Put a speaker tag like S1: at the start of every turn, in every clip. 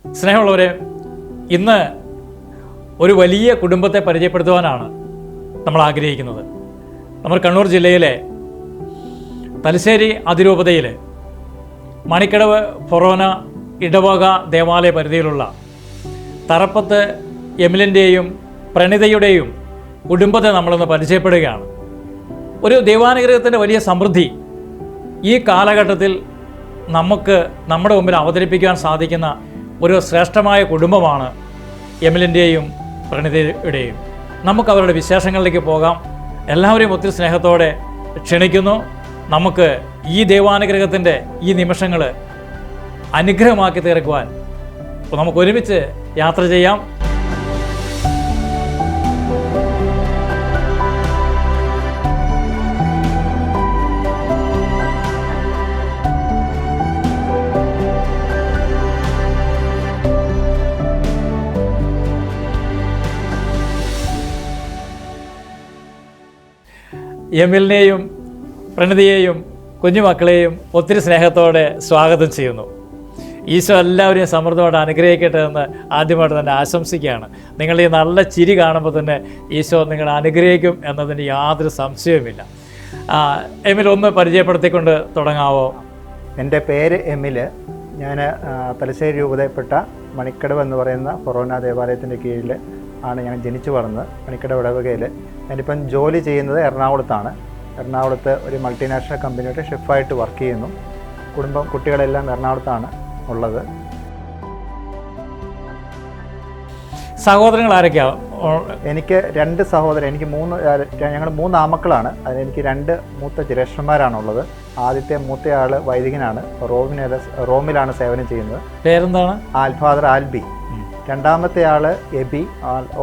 S1: സ്നേഹമുള്ളവരെ, ഇന്ന് ഒരു വലിയ കുടുംബത്തെ പരിചയപ്പെടുത്തുവാനാണ് നമ്മൾ ആഗ്രഹിക്കുന്നത്. നമ്മൾ കണ്ണൂർ ജില്ലയിലെ തലശ്ശേരി അതിരൂപതയിൽ മണിക്കടവ് ഫൊറോന ഇടവക ദേവാലയ പരിധിയിലുള്ള തറപ്പത്ത് എമിലിൻ്റെയും പ്രണിതയുടെയും കുടുംബത്തെ നമ്മളൊന്ന് പരിചയപ്പെടുകയാണ്. ഒരു ദൈവാനുഗ്രഹത്തിൻ്റെ വലിയ സമൃദ്ധി ഈ കാലഘട്ടത്തിൽ നമുക്ക് നമ്മുടെ മുമ്പിൽ അവതരിപ്പിക്കാൻ സാധിക്കുന്ന ഒരു ശ്രേഷ്ഠമായ കുടുംബമാണ് എമിലിൻ്റെയും പ്രണിതയുടെയും. നമുക്ക് അവരുടെ വിശേഷങ്ങളിലേക്ക് പോകാം. എല്ലാവരെയും ഒത്തിരി സ്നേഹത്തോടെ ക്ഷണിക്കുന്നു. നമുക്ക് ഈ ദൈവാനുഗ്രഹത്തിൻ്റെ ഈ നിമിഷങ്ങൾ അനുഗ്രഹമാക്കി തീർക്കുവാൻ നമുക്ക് ഒരുമിച്ച് യാത്ര ചെയ്യാം. എമിലിനെയും പ്രണിതയെയും കുഞ്ഞുമക്കളെയും ഒത്തിരി സ്നേഹത്തോടെ സ്വാഗതം ചെയ്യുന്നു. ഈശോ എല്ലാവരെയും സമൃദ്ധമായിട്ട് അനുഗ്രഹിക്കട്ടെ എന്ന് ആദ്യമായിട്ട് തന്നെ ആശംസിക്കുകയാണ്. നിങ്ങൾ ഈ നല്ല ചിരി കാണുമ്പോൾ തന്നെ ഈശോ നിങ്ങളെ അനുഗ്രഹിക്കും എന്നതിന് യാതൊരു സംശയവുമില്ല. എമിൽ ഒന്ന് പരിചയപ്പെടുത്തിക്കൊണ്ട് തുടങ്ങാവോ?
S2: എൻ്റെ പേര് എമില്. ഞാൻ തലശ്ശേരി രൂപതയിൽപ്പെട്ട മണിക്കടവ് എന്ന് പറയുന്ന ഫൊറോന ദേവാലയത്തിൻ്റെ കീഴിൽ ആണ് ഞാൻ ജനിച്ചു വളർന്നത്. മണിക്കടവ് ഇടവകയിൽ. ഞാനിപ്പം ജോലി ചെയ്യുന്നത് എറണാകുളത്താണ്. എറണാകുളത്ത് ഒരു മൾട്ടിനാഷണൽ കമ്പനിയുടെ ഷെഫായിട്ട് വർക്ക് ചെയ്യുന്നു. കുട്ടികളെല്ലാം എറണാകുളത്താണ് ഉള്ളത്.
S1: സഹോദരങ്ങൾ ആരൊക്കെയാണ്?
S2: എനിക്ക് 2 സഹോദരൻ. ഞങ്ങൾ 3 ആമക്കളാണ്. അതിലെനിക്ക് 2 മൂത്ത ജ്യേഷ്ഠന്മാരാണുള്ളത്. ആദ്യത്തെ മൂത്തയാൾ വൈദികനാണ്. റോമിലാണ് സേവനം ചെയ്യുന്നത്.
S1: പേരെന്താണ്?
S2: ഫാദർ ആൽബി. രണ്ടാമത്തെ ആൾ എബി,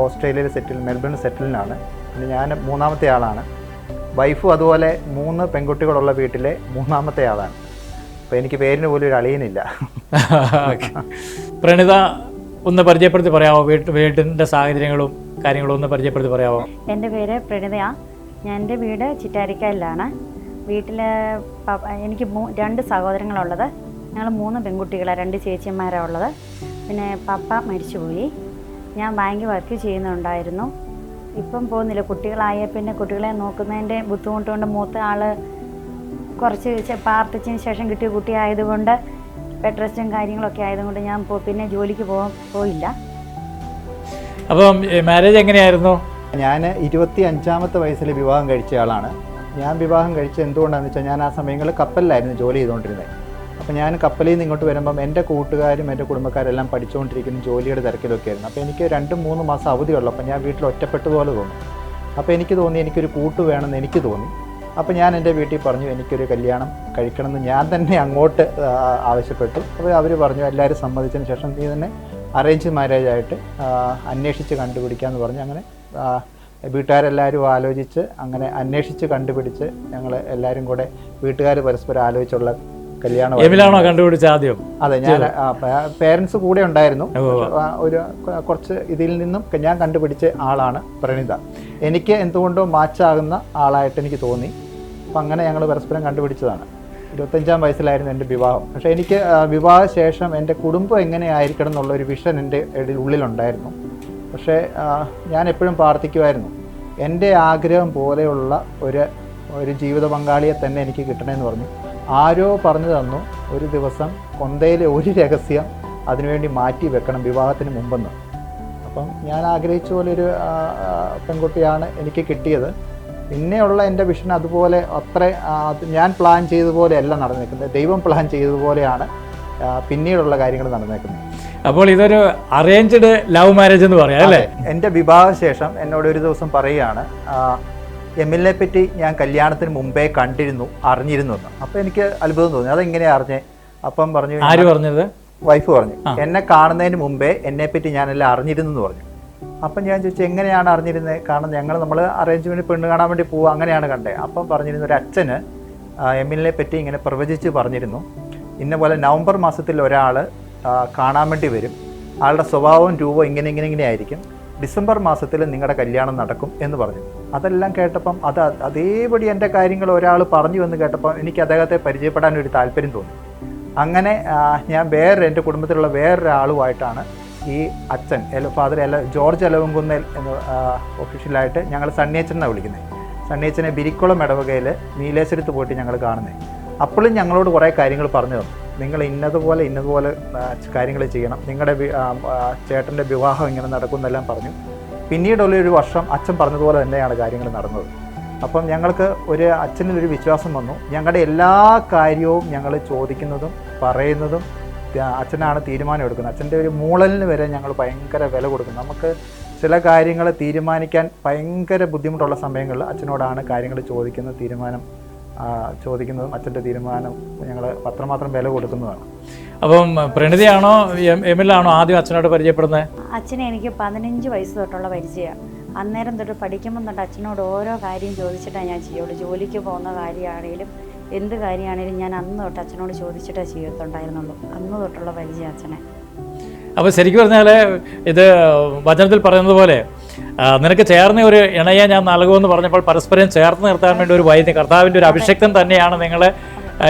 S2: ഓസ്ട്രേലിയയിൽ മെൽബൺ സെറ്റിലിനാണ്. പിന്നെ ഞാൻ 3-ാമത്തെ ആളാണ്. വൈഫും അതുപോലെ 3 പെൺകുട്ടികളുള്ള വീട്ടിലെ 3-ാമത്തെ ആളാണ്. അപ്പോൾ എനിക്ക് പേരിന് പോലും ഒരു അളിയനില്ല.
S1: പ്രണിത ഒന്ന് പരിചയപ്പെടുത്തി പറയാമോ? വീട്ടിൻ്റെ സാഹചര്യങ്ങളും കാര്യങ്ങളും ഒന്ന് പരിചയപ്പെടുത്തി പറയാമോ?
S3: എൻ്റെ പേര് പ്രണിതയാണ്. എൻ്റെ വീട് ചിറ്റാരിക്കാലിലാണ്. വീട്ടിൽ എനിക്ക് 2 സഹോദരങ്ങളുള്ളത്. ഞങ്ങൾ 3 പെൺകുട്ടികളാണ്. 2 ചേച്ചിമാരാണ് ഉള്ളത്. പിന്നെ പപ്പ മരിച്ചുപോയി. ഞാൻ ബാങ്കിൽ വർക്ക് ചെയ്യുന്നുണ്ടായിരുന്നു. ഇപ്പം പോകുന്നില്ല. കുട്ടികളായ പിന്നെ കുട്ടികളെ നോക്കുന്നതിൻ്റെ ബുദ്ധിമുട്ടുകൊണ്ട് മൂത്ത ആൾ കുറച്ച് പ്രാർത്ഥിച്ചതിന് ശേഷം കിട്ടിയ കുട്ടിയായതുകൊണ്ട് ബെഡ് റെസ്റ്റും കാര്യങ്ങളൊക്കെ ആയതുകൊണ്ട് ഞാൻ പിന്നെ ജോലിക്ക് പോയില്ല.
S1: അപ്പം മാരേജ് എങ്ങനെയായിരുന്നു?
S2: ഞാൻ 25-ാമത്തെ വയസ്സിൽ വിവാഹം കഴിച്ച ആളാണ്. ഞാൻ വിവാഹം കഴിച്ചത് എന്തുകൊണ്ടാണെന്ന് വെച്ചാൽ, ഞാൻ ആ സമയങ്ങളിൽ കപ്പലിലായിരുന്നു ജോലി ചെയ്തുകൊണ്ടിരുന്നത്. അപ്പോൾ ഞാൻ കപ്പലിൽ നിന്ന് ഇങ്ങോട്ട് വരുമ്പം എൻ്റെ കൂട്ടുകാരും എൻ്റെ കുടുംബക്കാരെല്ലാം പഠിച്ചുകൊണ്ടിരിക്കുന്ന ജോലിയുടെ തിരക്കിലൊക്കെ ആയിരുന്നു. അപ്പോൾ എനിക്ക് 2-3 മാസം അവധിയുള്ളപ്പോൾ ഞാൻ വീട്ടിൽ ഒറ്റപ്പെട്ടതുപോലെ തോന്നി. അപ്പോൾ എനിക്ക് തോന്നി എനിക്കൊരു കൂട്ട് വേണമെന്ന് എനിക്ക് തോന്നി. അപ്പോൾ ഞാൻ എൻ്റെ വീട്ടിൽ പറഞ്ഞു എനിക്കൊരു കല്യാണം കഴിക്കണമെന്ന് ഞാൻ തന്നെ അങ്ങോട്ട് ആവശ്യപ്പെട്ടു. അപ്പോൾ അവർ പറഞ്ഞു എല്ലാവരും സമ്മതിച്ചതിന് ശേഷം നീ തന്നെ അറേഞ്ച് മാരേജായിട്ട് അന്വേഷിച്ച് കണ്ടുപിടിക്കാമെന്ന് പറഞ്ഞു. അങ്ങനെ വീട്ടുകാരെല്ലാവരും ആലോചിച്ച് അങ്ങനെ അന്വേഷിച്ച് കണ്ടുപിടിച്ച് ഞങ്ങൾ എല്ലാവരും കൂടെ വീട്ടുകാർ പരസ്പരം ആലോചിച്ചുള്ള കല്യാണം.
S1: എമിലാണോ കണ്ടുപിടിച്ച ആദ്യം?
S2: അതെ, ഞാൻ പേരൻസ് കൂടെ ഉണ്ടായിരുന്നു. ഒരു കുറച്ച് ഇതിൽ നിന്നും ഞാൻ കണ്ടുപിടിച്ച ആളാണ് പ്രണിത. എനിക്ക് എന്തുകൊണ്ടോ മാച്ചാകുന്ന ആളായിട്ട് എനിക്ക് തോന്നി. അപ്പം അങ്ങനെ ഞങ്ങൾ പരസ്പരം കണ്ടുപിടിച്ചതാണ്. 25-ാം വയസ്സിലായിരുന്നു എൻ്റെ വിവാഹം. പക്ഷേ എനിക്ക് വിവാഹ ശേഷം എൻ്റെ കുടുംബം എങ്ങനെയായിരിക്കണം എന്നുള്ളൊരു വിഷൻ എൻ്റെ ഉള്ളിലുണ്ടായിരുന്നു. പക്ഷേ ഞാൻ എപ്പോഴും പ്രാർത്ഥിക്കുമായിരുന്നു എൻ്റെ ആഗ്രഹം പോലെയുള്ള ഒരു ജീവിത പങ്കാളിയെ തന്നെ എനിക്ക് കിട്ടണമെന്ന് പറഞ്ഞു. ആരോ പറഞ്ഞു തന്നു ഒരു ദിവസം കൊന്തയിലെ ഒരു രഹസ്യം അതിനുവേണ്ടി മാറ്റി വെക്കണം വിവാഹത്തിന് മുമ്പെന്ന്. അപ്പം ഞാൻ ആഗ്രഹിച്ച പോലെ ഒരു പെൺകുട്ടിയാണ് എനിക്ക് കിട്ടിയത്. പിന്നെയുള്ള എൻ്റെ വിഷൻ അതുപോലെ ഞാൻ പ്ലാൻ ചെയ്തതുപോലെയല്ല നടന്നേക്കുന്നത്. ദൈവം പ്ലാൻ ചെയ്തതുപോലെയാണ് പിന്നീടുള്ള കാര്യങ്ങൾ നടന്നേക്കുന്നത്.
S1: അപ്പോൾ ഇതൊരു അറേഞ്ച്ഡ് ലവ് മാരേജ് എന്ന് പറയാം അല്ലേ?
S2: എൻ്റെ വിവാഹശേഷം എന്നോട് ഒരു ദിവസം പറയുകയാണ്, എമിലിനെ പറ്റി ഞാൻ കല്യാണത്തിന് മുമ്പേ അറിഞ്ഞിരുന്നു എന്ന്. അപ്പോൾ എനിക്ക് അത്ഭുതം തോന്നി. അതെങ്ങനെയാണ് അറിഞ്ഞേ? അപ്പം പറഞ്ഞു.
S1: ആര് പറഞ്ഞത്?
S2: വൈഫ് പറഞ്ഞു. എന്നെ കാണുന്നതിന് മുമ്പേ എന്നെപ്പറ്റി ഞാനെല്ലാം അറിഞ്ഞിരുന്നു എന്ന് പറഞ്ഞു. അപ്പം ഞാൻ ചോദിച്ചു എങ്ങനെയാണ് അറിഞ്ഞിരുന്നത്? കാരണം നമ്മൾ അറേഞ്ച്മെൻറ്റ് പെണ്ണ് കാണാൻ വേണ്ടി പോവുക, അങ്ങനെയാണ് കണ്ടത്. അപ്പം പറഞ്ഞിരുന്നു ഒരു അച്ഛന് എമിലിനെ പറ്റി ഇങ്ങനെ പ്രവചിച്ച് പറഞ്ഞിരുന്നു, ഇന്ന പോലെ നവംബർ മാസത്തിൽ ഒരാൾ കാണാൻ വേണ്ടി വരും, ആളുടെ സ്വഭാവവും രൂപവും ഇങ്ങനെ ആയിരിക്കും, ഡിസംബർ മാസത്തിൽ നിങ്ങളുടെ കല്യാണം നടക്കും എന്ന് പറഞ്ഞു. അതെല്ലാം കേട്ടപ്പം അതേപടി എൻ്റെ കാര്യങ്ങൾ ഒരാൾ പറഞ്ഞു എന്ന് കേട്ടപ്പം എനിക്ക് അദ്ദേഹത്തെ പരിചയപ്പെടാൻ ഒരു താല്പര്യം തോന്നി. അങ്ങനെ ഞാൻ എൻ്റെ കുടുംബത്തിലുള്ള വേറൊരാളുമായിട്ടാണ് ഈ അച്ഛൻ ഫാദർ ജോർജ് എലവങ്കുന്നേൽ എന്ന് ഒഫീഷ്യലായിട്ട് ഞങ്ങൾ സണ്ണിയച്ചൻ എന്നാണ് വിളിക്കുന്നത്. സണ്ണിയച്ചനെ ബിരിക്കുളം ഇടവകയിൽ നീലേശ്വരത്ത് പോയിട്ട് ഞങ്ങൾ കാണുന്നത്. അപ്പോഴും ഞങ്ങളോട് കുറേ കാര്യങ്ങൾ പറഞ്ഞു തന്നു. നിങ്ങൾ ഇന്നതുപോലെ കാര്യങ്ങൾ ചെയ്യണം, നിങ്ങളുടെ ചേട്ടൻ്റെ വിവാഹം ഇങ്ങനെ നടക്കുമെന്നെല്ലാം പറഞ്ഞു. പിന്നീടുള്ളൊരു വർഷം അച്ഛൻ പറഞ്ഞതുപോലെ തന്നെയാണ് കാര്യങ്ങൾ നടന്നത്. അപ്പം ഞങ്ങൾക്ക് അച്ഛനൊരു വിശ്വാസം വന്നു. ഞങ്ങളുടെ എല്ലാ കാര്യവും ഞങ്ങൾ ചോദിക്കുന്നതും പറയുന്നതും അച്ഛനാണ് തീരുമാനം എടുക്കുന്നത്. അച്ഛൻ്റെ ഒരു മൂളലിന് വരെ ഞങ്ങൾ ഭയങ്കര വില കൊടുക്കുന്നു. നമുക്ക് ചില കാര്യങ്ങൾ തീരുമാനിക്കാൻ ഭയങ്കര ബുദ്ധിമുട്ടുള്ള സമയങ്ങളിൽ അച്ഛനോടാണ് കാര്യങ്ങൾ ചോദിക്കുന്നതും അച്ഛൻ്റെ തീരുമാനം ഞങ്ങൾ അത്രമാത്രം വില കൊടുക്കുന്നതാണ്.
S1: അപ്പം പ്രണതിയാണോ എമിലാണോ ആദ്യം അച്ഛനോട് പരിചയപ്പെടുന്നത്?
S3: അച്ഛനെ എനിക്ക് 15 വയസ്സ് തൊട്ടുള്ള പരിചയമാണ്. അന്നേരം തൊട്ട് പഠിക്കുമ്പം തൊട്ട് അച്ഛനോട് ഓരോ കാര്യം ചോദിച്ചിട്ടാണ് ഞാൻ ചെയ്യുള്ളൂ. ജോലിക്ക് പോകുന്ന കാര്യമാണെങ്കിലും എന്ത് കാര്യമാണെങ്കിലും ഞാൻ അന്ന് തൊട്ട് അച്ഛനോട് ചോദിച്ചിട്ടേ ചെയ്യത്തുണ്ടായിരുന്നുള്ളൂ. അന്ന് തൊട്ടുള്ള പരിചയം അച്ഛനെ.
S1: അപ്പോൾ ശരിക്കും പറഞ്ഞാൽ ഇത് വചനത്തിൽ പറയുന്നത് പോലെ നിനക്ക് ചേർന്ന ഒരു ഇണയെ ഞാൻ നൽകുമെന്ന് പറഞ്ഞപ്പോൾ പരസ്പരം ചേർത്ത് നിർത്താൻ വേണ്ടി ഒരു വൈദ്യം, കർത്താവിൻ്റെ ഒരു അഭിഷേക്തൻ തന്നെയാണ് നിങ്ങൾ.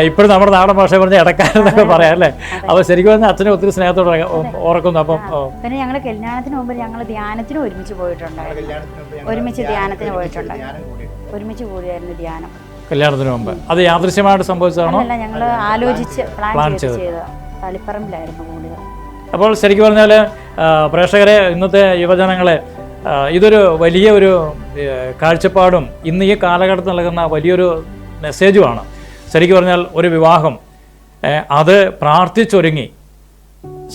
S1: ഇപ്പോഴും നമ്മുടെ നാടൻ ഭാഷ പറഞ്ഞ് ഇടക്കാരെന്നൊക്കെ പറയാം അല്ലേ? അപ്പോൾ ശരിക്കും പറഞ്ഞാൽ അച്ഛനെ ഒത്തിരി സ്നേഹത്തോടെ ഓർക്കുന്നു. അപ്പം
S3: പിന്നെ ഞങ്ങൾ കല്യാണത്തിന് മുമ്പ് ഞങ്ങൾ ധ്യാനത്തിന് ഒരുമിച്ച് പോയിട്ടുണ്ടായിരുന്നു. ഒരുമിച്ച് ധ്യാനത്തിന് പോയിട്ടുണ്ട്. ഒരുമിച്ച് കൂടിയായിരുന്നു ധ്യാനം
S1: കല്യാണത്തിന് മുമ്പ്. അത് യാദൃശ്യമായിട്ട് സംഭവിച്ചതാണോ?
S3: അല്ല, ഞങ്ങൾ ആലോചിച്ച് പ്ലാൻ ചെയ്ത് തളിപ്പറമ്പിലായിരുന്നു കൂടിയത്.
S1: അപ്പോൾ ശരിക്കും പറഞ്ഞാൽ പ്രേക്ഷകരെ, ഇന്നത്തെ യുവജനങ്ങളെ, ഇതൊരു വലിയ ഒരു കാഴ്ചപ്പാടും ഇന്ന് ഈ കാലഘട്ടത്തിൽ നൽകുന്ന വലിയൊരു മെസ്സേജുമാണ്. ശരിക്കും പറഞ്ഞാൽ ഒരു വിവാഹം അത് പ്രാർത്ഥിച്ചൊരുങ്ങി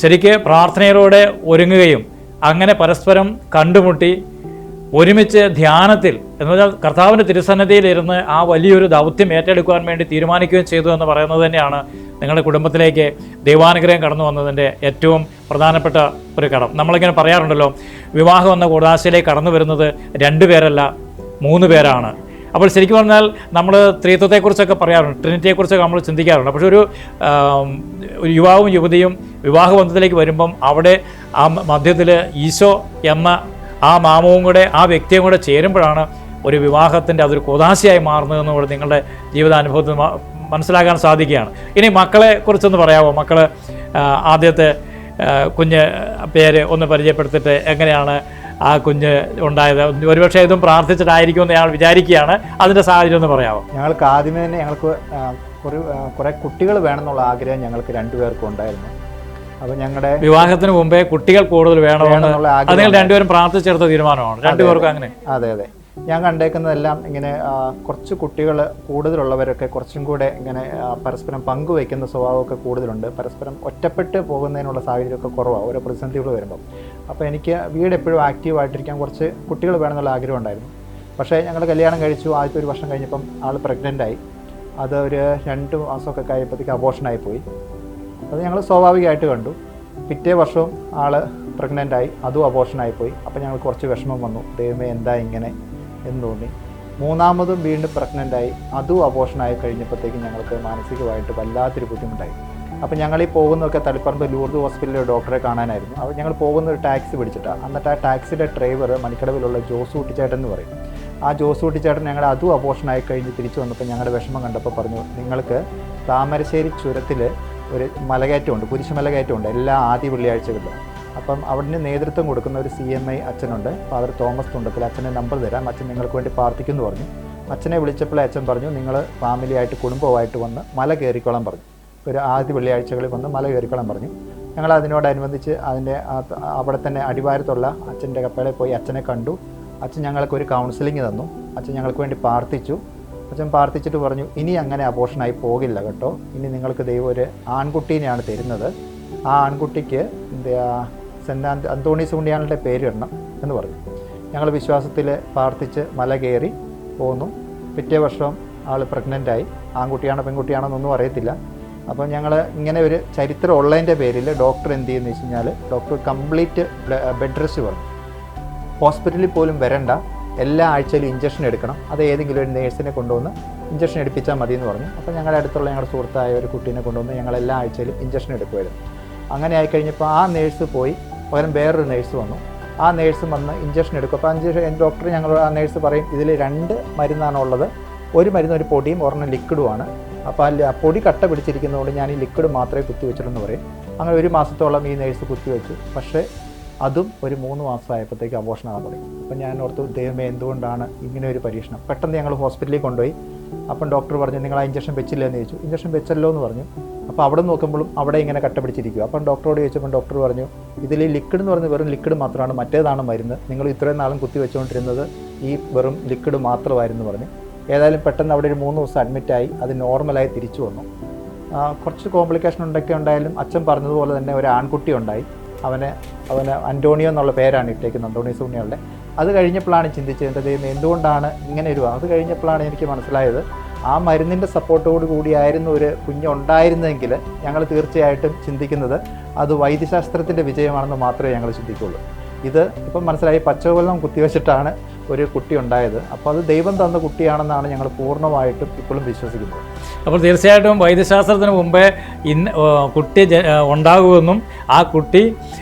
S1: ശരിക്ക് പ്രാർത്ഥനയിലൂടെ ഒരുങ്ങുകയും അങ്ങനെ പരസ്പരം കണ്ടുമുട്ടി ഒരുമിച്ച് ധ്യാനത്തിൽ എന്ന് പറഞ്ഞാൽ കർത്താവിൻ്റെ തിരുസന്നിധിയിലിരുന്ന് ആ വലിയൊരു ദൗത്യം ഏറ്റെടുക്കുവാൻ വേണ്ടി തീരുമാനിക്കുകയും ചെയ്തു എന്ന് പറയുന്നത് തന്നെയാണ് നിങ്ങളുടെ കുടുംബത്തിലേക്ക് ദൈവാനുഗ്രഹം കടന്നു വന്നതിൻ്റെ ഏറ്റവും പ്രധാനപ്പെട്ട ഒരു കടം. നമ്മളിങ്ങനെ പറയാറുണ്ടല്ലോ, വിവാഹം എന്ന കൂടാശയിലേക്ക് കടന്നു വരുന്നത് 2 പേരല്ല 3 പേരാണ്. അപ്പോൾ ശരിക്കും പറഞ്ഞാൽ നമ്മൾ ത്രിത്വത്തെക്കുറിച്ചൊക്കെ പറയാറുണ്ട്, ട്രിനിറ്റിയെക്കുറിച്ചൊക്കെ നമ്മൾ ചിന്തിക്കാറുണ്ട്. പക്ഷെ ഒരു യുവാവും യുവതിയും വിവാഹബന്ധത്തിലേക്ക് വരുമ്പം അവിടെ ആ മധ്യത്തിൽ ഈശോ എന്ന ആ നാമവും കൂടെ ആ വ്യക്തിയും കൂടെ ചേരുമ്പോഴാണ് ഒരു വിവാഹത്തിൻ്റെ അതൊരു കൂദാശയായി മാറുന്നതെന്ന് കൂടെ നിങ്ങളുടെ ജീവിതാനുഭവത്തിൽ മനസ്സിലാക്കാൻ സാധിക്കുകയാണ്. ഇനി മക്കളെ കുറിച്ചൊന്ന് പറയാമോ? മക്കൾ ആദ്യത്തെ കുഞ്ഞ് പേര് ഒന്ന് പരിചയപ്പെടുത്തിയിട്ട് എങ്ങനെയാണ് ആ കുഞ്ഞ് ഉണ്ടായത്? ഒരുപക്ഷെ ഇതും പ്രാർത്ഥിച്ചിട്ടായിരിക്കുമെന്ന് ഞങ്ങൾ വിചാരിക്കുകയാണ്. അതിൻ്റെ സാഹചര്യം ഒന്ന് പറയാമോ?
S2: ഞങ്ങൾക്ക് ആദ്യമേ തന്നെ ഞങ്ങൾക്ക് കുറേ കുട്ടികൾ വേണമെന്നുള്ള ആഗ്രഹം ഞങ്ങൾക്ക് 2 പേർക്കും ഉണ്ടായിരുന്നു. അപ്പോൾ ഞങ്ങളുടെ
S1: വിവാഹത്തിന് മുമ്പേ കുട്ടികൾ കൂടുതൽ വേണമെന്നുള്ള അത് നിങ്ങൾ 2 പേരും പ്രാർത്ഥിച്ചെടുത്ത തീരുമാനമാണ്? 2 പേർക്കും അങ്ങനെ?
S2: അതെ. ഞാൻ കണ്ടേക്കുന്നതെല്ലാം ഇങ്ങനെ കുറച്ച് കുട്ടികൾ കൂടുതലുള്ളവരൊക്കെ കുറച്ചും കൂടെ ഇങ്ങനെ പരസ്പരം പങ്കുവയ്ക്കുന്ന സ്വഭാവമൊക്കെ കൂടുതലുണ്ട്. പരസ്പരം ഒറ്റപ്പെട്ട് പോകുന്നതിനുള്ള സാഹചര്യമൊക്കെ കുറവാണ് ഓരോ പ്രതിസന്ധികൾ വരുമ്പം. അപ്പോൾ എനിക്ക് വീട് എപ്പോഴും ആക്റ്റീവായിട്ടിരിക്കാൻ കുറച്ച് കുട്ടികൾ വേണമെന്നുള്ള ആഗ്രഹം ഉണ്ടായിരുന്നു. പക്ഷേ ഞങ്ങൾ കല്യാണം കഴിച്ചു. ആദ്യത്തെ 1 വർഷം കഴിഞ്ഞപ്പം ആൾ പ്രഗ്നൻ്റായി. അത് ഒരു 2 മാസമൊക്കെ കഴിയുമ്പോഴത്തേക്ക് അബോർഷനായി പോയി. അത് ഞങ്ങൾ സ്വാഭാവികമായിട്ട് കണ്ടു. പിറ്റേ വർഷവും ആൾ പ്രഗ്നൻ്റായി, അതും അബോർഷനായിപ്പോയി. അപ്പോൾ ഞങ്ങൾ കുറച്ച് വിഷമം വന്നു, ദൈവമേ എന്താ ഇങ്ങനെ എന്ന് തോന്നി. 3ാമതും വീണ്ടും പ്രഗ്നൻ്റായി, അതും അബോർഷനായി കഴിഞ്ഞപ്പോഴത്തേക്കും ഞങ്ങൾക്ക് മാനസികമായിട്ട് വല്ലാത്തൊരു ബുദ്ധിമുട്ടായി. അപ്പോൾ ഞങ്ങളീ പോകുന്നതൊക്കെ തളിപ്പറമ്പ് ലൂർദ് ഹോസ്പിറ്റലിൽ ഒരു ഡോക്ടറെ കാണാനായിരുന്നു. അപ്പോൾ ഞങ്ങൾ പോകുന്ന ഒരു ടാക്സി പിടിച്ചിട്ടാണ്. എന്നിട്ട് ആ ടാക്സിയുടെ ഡ്രൈവർ മണിക്കടവിലുള്ള ജോസ് കുട്ടിച്ചേട്ടൻ എന്ന് പറയും. ആ ജോസ് കുട്ടിച്ചേട്ടൻ ഞങ്ങൾ അതും അബോർഷനായി കഴിഞ്ഞ് തിരിച്ചു വന്നപ്പോൾ ഞങ്ങളുടെ വിഷമം കണ്ടപ്പോൾ പറഞ്ഞു, നിങ്ങൾക്ക് താമരശ്ശേരി ചുരത്തിൽ ഒരു മലകയറ്റമുണ്ട്, കുരിശുമലകയറ്റമുണ്ട് എല്ലാ ആദ്യ വെള്ളിയാഴ്ചകളിലും. അപ്പം അവിടുന്ന് നേതൃത്വം കൊടുക്കുന്ന ഒരു CMI അച്ഛനുണ്ട്, ഫാദർ തോമസ് തുണ്ടത്തിൽ. അച്ഛൻ്റെ നമ്പർ തരാം, അച്ഛൻ നിങ്ങൾക്ക് വേണ്ടി പ്രാർത്ഥിക്കുമെന്ന് പറഞ്ഞു. അച്ഛനെ വിളിച്ചപ്പോൾ അച്ഛൻ പറഞ്ഞു, നിങ്ങൾ ഫാമിലിയായിട്ട് കുടുംബമായിട്ട് വന്ന് മല കയറിക്കോളാൻ പറഞ്ഞു. ഒരു ആദ്യ വെള്ളിയാഴ്ചകളിൽ വന്ന് മല കയറിക്കോളാൻ പറഞ്ഞു. ഞങ്ങൾ അതിനോടനുബന്ധിച്ച് അവിടെ തന്നെ അടിവാരത്തുള്ള അച്ഛൻ്റെ കപ്പലിൽ പോയി അച്ഛനെ കണ്ടു. അച്ഛൻ ഞങ്ങൾക്കൊരു കൗൺസിലിംഗ് തന്നു. അച്ഛൻ ഞങ്ങൾക്ക് വേണ്ടി പ്രാർത്ഥിച്ചു. അച്ഛൻ പ്രാർത്ഥിച്ചിട്ട് പറഞ്ഞു, ഇനി അങ്ങനെ അബോർഷനായി പോകില്ല കേട്ടോ, ഇനി നിങ്ങൾക്ക് ദൈവം ഒരു ആൺകുട്ടീനെയാണ് തരുന്നത്. ആ ആൺകുട്ടിക്ക് സെൻറ്റ് അന്തോണീസ് പുണ്യാളൻ്റെ പേരിടണം എന്ന് പറഞ്ഞു. ഞങ്ങൾ വിശ്വാസത്തിൽ പ്രാർത്ഥിച്ച് മല കയറി പോന്നു. പിറ്റേ വർഷം ആൾ പ്രഗ്നൻ്റായി. ആൺകുട്ടിയാണോ പെൺകുട്ടിയാണോ എന്നൊന്നും അറിയത്തില്ല. അപ്പം ഞങ്ങൾ ഇങ്ങനെ ഒരു ചരിത്രം ഉള്ളതിൻ്റെ പേരിൽ ഡോക്ടർ എന്ത് ചെയ്യുമെന്ന് വെച്ച് കഴിഞ്ഞാൽ, ഡോക്ടർ കംപ്ലീറ്റ് ബെഡ് റെസ്റ്റ് പറഞ്ഞു. ഹോസ്പിറ്റലിൽ പോലും വരണ്ട, എല്ലാ ആഴ്ചയിലും ഇഞ്ചക്ഷൻ എടുക്കണം, അത് ഏതെങ്കിലും ഒരു നേഴ്സിനെ കൊണ്ടുവന്ന് ഇഞ്ചക്ഷൻ എടുപ്പിച്ചാൽ മതി എന്ന് പറഞ്ഞു. അപ്പോൾ ഞങ്ങളുടെ അടുത്തുള്ള ഞങ്ങളുടെ സുഹൃത്തായ ഒരു കുട്ടീനെ കൊണ്ടുവന്ന് ഞങ്ങൾ എല്ലാ ആഴ്ചയിലും ഇഞ്ചക്ഷൻ എടുക്കുമായിരുന്നു. അങ്ങനെ ആയിക്കഴിഞ്ഞപ്പോൾ ആ നേഴ്സ് പോയി, പകരം വേറൊരു നേഴ്സ് വന്നു. ആ നേഴ്സും വന്ന് ഇഞ്ചക്ഷൻ എടുക്കും. അപ്പോൾ ഡോക്ടർ ആ നേഴ്സ് പറയും, ഇതിൽ 2 മരുന്നാണ് ഉള്ളത്. ഒരു മരുന്ന് ഒരു പൊടിയും ഒരെണ്ണം ലിക്വിഡുമാണ്. അപ്പോൾ പൊടി കട്ട പിടിച്ചിരിക്കുന്നതുകൊണ്ട് ഞാൻ ഈ ലിക്വിഡ് മാത്രമേ കുത്തിവെച്ചിട്ടെന്ന് പറയും. അങ്ങനെ 1 മാസത്തോളം ഈ നേഴ്സ് കുത്തിവെച്ചു. പക്ഷേ അതും ഒരു 3 മാസമായപ്പോഴത്തേക്ക് അബോർഷനാകാൻ തുടങ്ങി. അപ്പം ഞാൻ ഓർത്തു, ദൈവമേ എന്തുകൊണ്ടാണ് ഇങ്ങനെ ഒരു പരീക്ഷണം. പെട്ടെന്ന് ഞങ്ങൾ ഹോസ്പിറ്റലിൽ കൊണ്ടുപോയി. അപ്പം ഡോക്ടർ പറഞ്ഞു, നിങ്ങൾ ആ ഇഞ്ചക്ഷൻ വെച്ചില്ലെന്ന് ചോദിച്ചു. ഇഞ്ചക്ഷൻ വെച്ചല്ലോ എന്ന് പറഞ്ഞു. അപ്പോൾ അവിടെ നോക്കുമ്പോഴും അവിടെ ഇങ്ങനെ കട്ട പിടിച്ചിരിക്കുക. അപ്പം ഡോക്ടറോട് ചോദിച്ചപ്പോൾ ഡോക്ടർ പറഞ്ഞു, ഇതിൽ ഈ ലിക്വിഡ് എന്ന് പറഞ്ഞാൽ വെറും ലിക്വിഡ് മാത്രമാണ്, മറ്റേതാണ് മരുന്ന്. നിങ്ങൾ ഇത്രയും നാളും കുത്തി വെച്ചുകൊണ്ടിരുന്നത് ഈ വെറും ലിക്വിഡ് മാത്രമായിരുന്നു പറഞ്ഞു. ഏതായാലും പെട്ടെന്ന് അവിടെ ഒരു 3 ദിവസം അഡ്മിറ്റായി. അത് നോർമലായി തിരിച്ചു വന്നു. കുറച്ച് കോംപ്ലിക്കേഷൻ ഉണ്ടായാലും അച്ഛൻ പറഞ്ഞതുപോലെ തന്നെ ഒരു ആൺകുട്ടി ഉണ്ടായി. അവന് അന്റോണിയോ എന്നുള്ള പേരാണ് ഇട്ടേക്കുന്നത്, അന്തോണിയോസ് ഉണ്ണികളുടെ. അത് കഴിഞ്ഞപ്പോഴാണ് ചിന്തിച്ചത്, എൻ്റെ ദൈവം എന്തുകൊണ്ടാണ് ഇങ്ങനെ ഒരു. അത് കഴിഞ്ഞപ്പോഴാണ് എനിക്ക് മനസ്സിലായത്, ആ മരുന്നിൻ്റെ സപ്പോർട്ടോട് കൂടിയായിരുന്നു ഒരു കുഞ്ഞുണ്ടായിരുന്നെങ്കിൽ ഞങ്ങൾ തീർച്ചയായിട്ടും ചിന്തിക്കുന്നത് അത് വൈദ്യശാസ്ത്രത്തിൻ്റെ വിജയമാണെന്ന് മാത്രമേ ഞങ്ങൾ ചിന്തിക്കുള്ളൂ. ഇത് ഇപ്പം മനസ്സിലായി, പച്ചവെള്ളം കുത്തിവെച്ചിട്ടാണ് ഒരു കുട്ടി ഉണ്ടായത്. അപ്പോൾ അത് ദൈവം തന്ന കുട്ടിയാണെന്നാണ് ഞങ്ങൾ പൂർണ്ണമായിട്ടും ഇപ്പോഴും വിശ്വസിക്കുന്നത്.
S1: അപ്പോൾ തീർച്ചയായിട്ടും വൈദ്യശാസ്ത്രത്തിന് മുമ്പേ കുട്ടി ഉണ്ടാകുമെന്നും ആ കുട്ടി